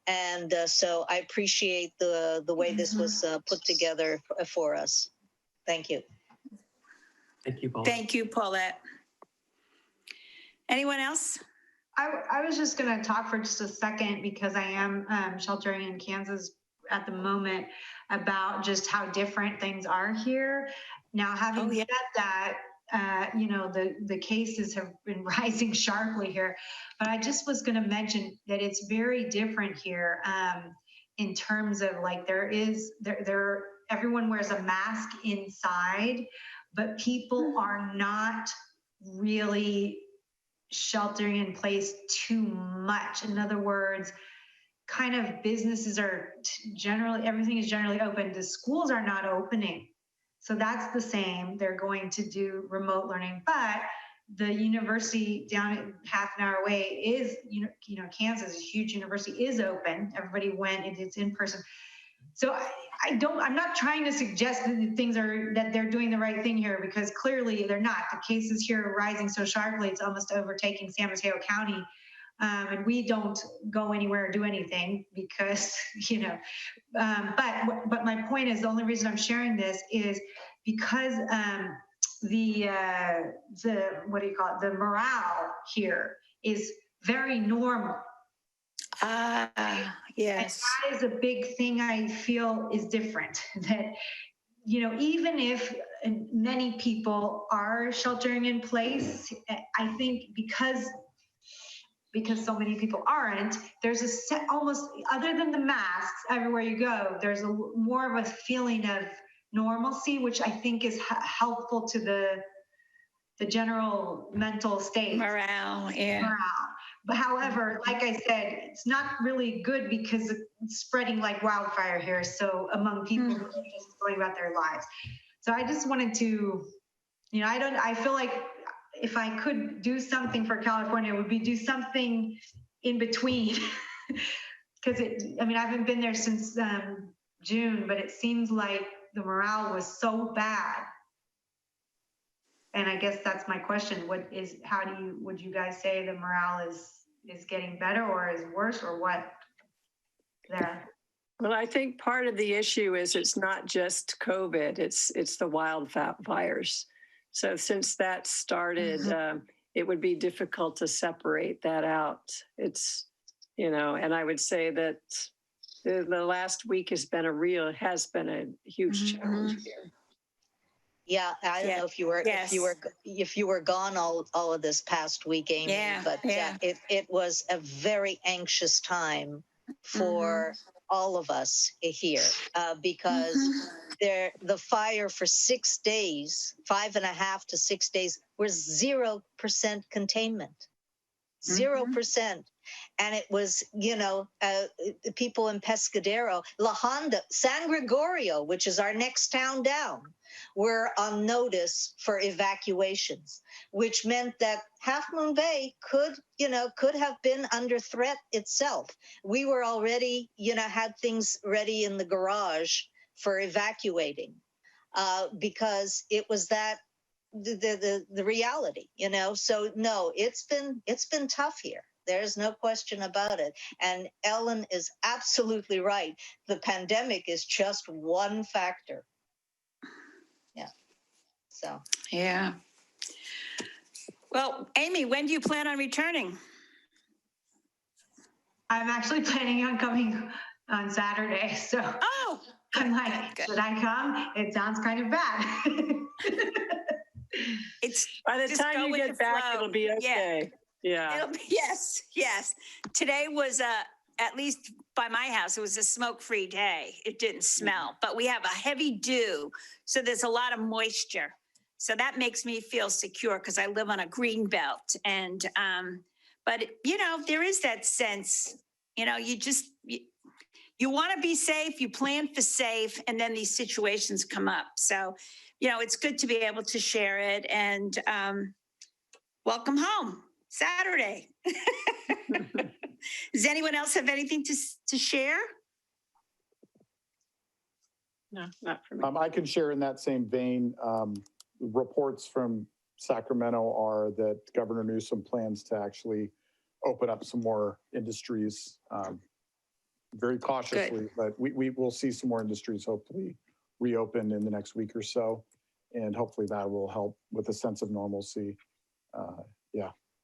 And so I appreciate the way this was put together for us. Thank you. Thank you, Paul. Thank you, Paulette. Anyone else? I was just going to talk for just a second because I am sheltering in Kansas at the moment about just how different things are here. Now, having said that, the cases have been rising sharply here, but I just was going to mention that it's very different here in terms of like everyone wears a mask inside, but people are not really sheltering in place too much. In other words, kind of businesses are everything is generally open. The schools are not opening. So that's the same. They're going to do remote learning, but the university down half an hour away is, Kansas, a huge university, is open. Everybody went, it's in person. So I'm not trying to suggest that they're doing the right thing here, because clearly they're not. The cases here are rising so sharply, it's almost overtaking San Mateo County. And we don't go anywhere or do anything because, but my point is, the only reason I'm sharing this is because the morale here is very normal. Yes. And that is a big thing I feel is different. That, even if many people are sheltering in place, I think because so many people aren't, there's almost, other than the masks, everywhere you go, there's more of a feeling of normalcy, which I think is helpful to the general mental state. Morale, yeah. Morale. But however, like I said, it's not really good because it's spreading like wildfire here. So among people who are just going about their lives. So I just wanted to, I feel like if I could do something for California, it would be do something in between. Because I haven't been there since June, but it seems like the morale was so bad. And I guess that's my question. Would you guys say the morale is getting better or is worse or what there? Well, I think part of the issue is it's not just COVID, it's the wildfires. So since that started, it would be difficult to separate that out. It's, and I would say that the last week has been a huge challenge here. Yeah, I don't know if you were gone all of this past week, Amy, but it was a very anxious time for all of us here because the fire for 6 days, 5.5 to 6 days, was 0% containment, 0%. And it was, people in Pescadero, La Honda, San Gregorio, which is our next town down, were on notice for evacuations, which meant that Half Moon Bay could have been under threat itself. We were already, had things ready in the garage for evacuating because it was that the reality, So no, it's been tough here. There's no question about it. And Ellen is absolutely right. The pandemic is just one factor. Yeah. So. Yeah. Well, Amy, when do you plan on returning? I'm actually planning on coming on Saturday. So Oh, I'm like, good. should I come? It sounds kind of bad. It's By the just time go you with get the back, flow. it'll be okay. Yeah. Yes. Today was at least by my house, it was a smoke-free day. It didn't smell, but we have a heavy dew, so there's a lot of moisture. So that makes me feel secure because I live on a green belt, and but there is that sense. You want to be safe. You plan for safe, and then these situations come up. So, it's good to be able to share it, and welcome home. Saturday. Does anyone else have anything to share? No, not for me. I can share in that same vein. Reports from Sacramento are that Governor Newsom plans to actually open up some more industries, very cautiously, Good. but we will see some more industries hopefully reopen in the next week or so. And hopefully that will help with a sense of normalcy.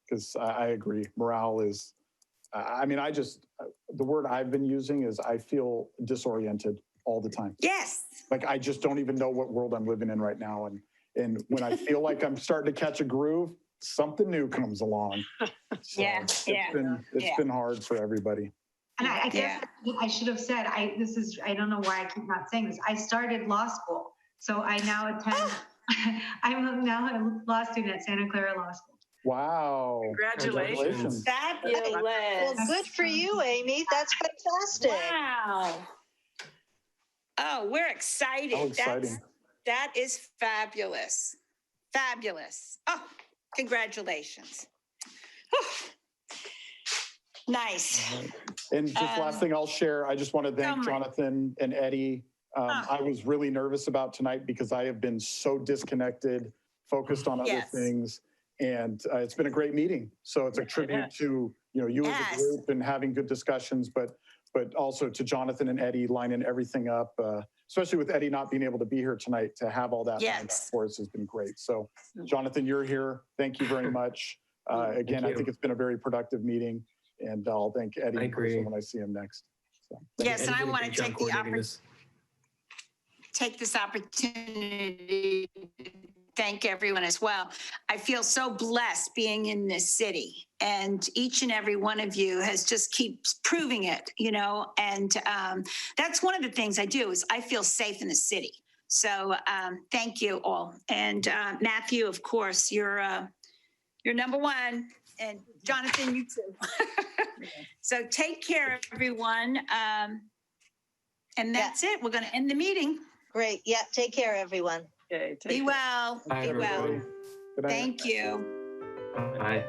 Because I agree, morale is, the word I've been using is I feel disoriented all the time. Yes. Like I just don't even know what world I'm living in right now. And when I feel like I'm starting to catch a groove, something new comes along. So it's been hard for everybody. And I guess I should have said, I don't know why I keep not saying this. I started law school. So I now attend, I'm now a law student at Santa Clara Law School. Wow. Congratulations. Fabulous. Well, good for you, Amy. That's fantastic. Wow. Oh, we're excited. How exciting. That is fabulous. Fabulous. Oh, congratulations. Nice. And just last thing I'll share, I just want to thank Jonathan and Eddie. I was really nervous about tonight because I have been so disconnected, focused on other things. And it's been a great meeting. So it's a tribute to, you as a group and having good discussions, but also to Jonathan and Eddie lining everything up, especially with Eddie not being able to be here tonight, to have all that lined up for us has been great. So Jonathan, you're here. Thank you very much. Again, I think it's been a very productive meeting, and I'll thank Eddie in person when I see him next. So, yes, and I want to take this opportunity to thank everyone as well. I feel so blessed being in this city, and each and every one of you has just keeps proving it, and that's one of the things I do is I feel safe in the city. So thank you all. And Matthew, of course, you're number one, and Jonathan, you too. So take care, everyone. And that's it. We're going to end the meeting. Great. Yeah. Take care, everyone. Okay, Be well. Bye, Be well. everyone. good night. Thank you. Bye.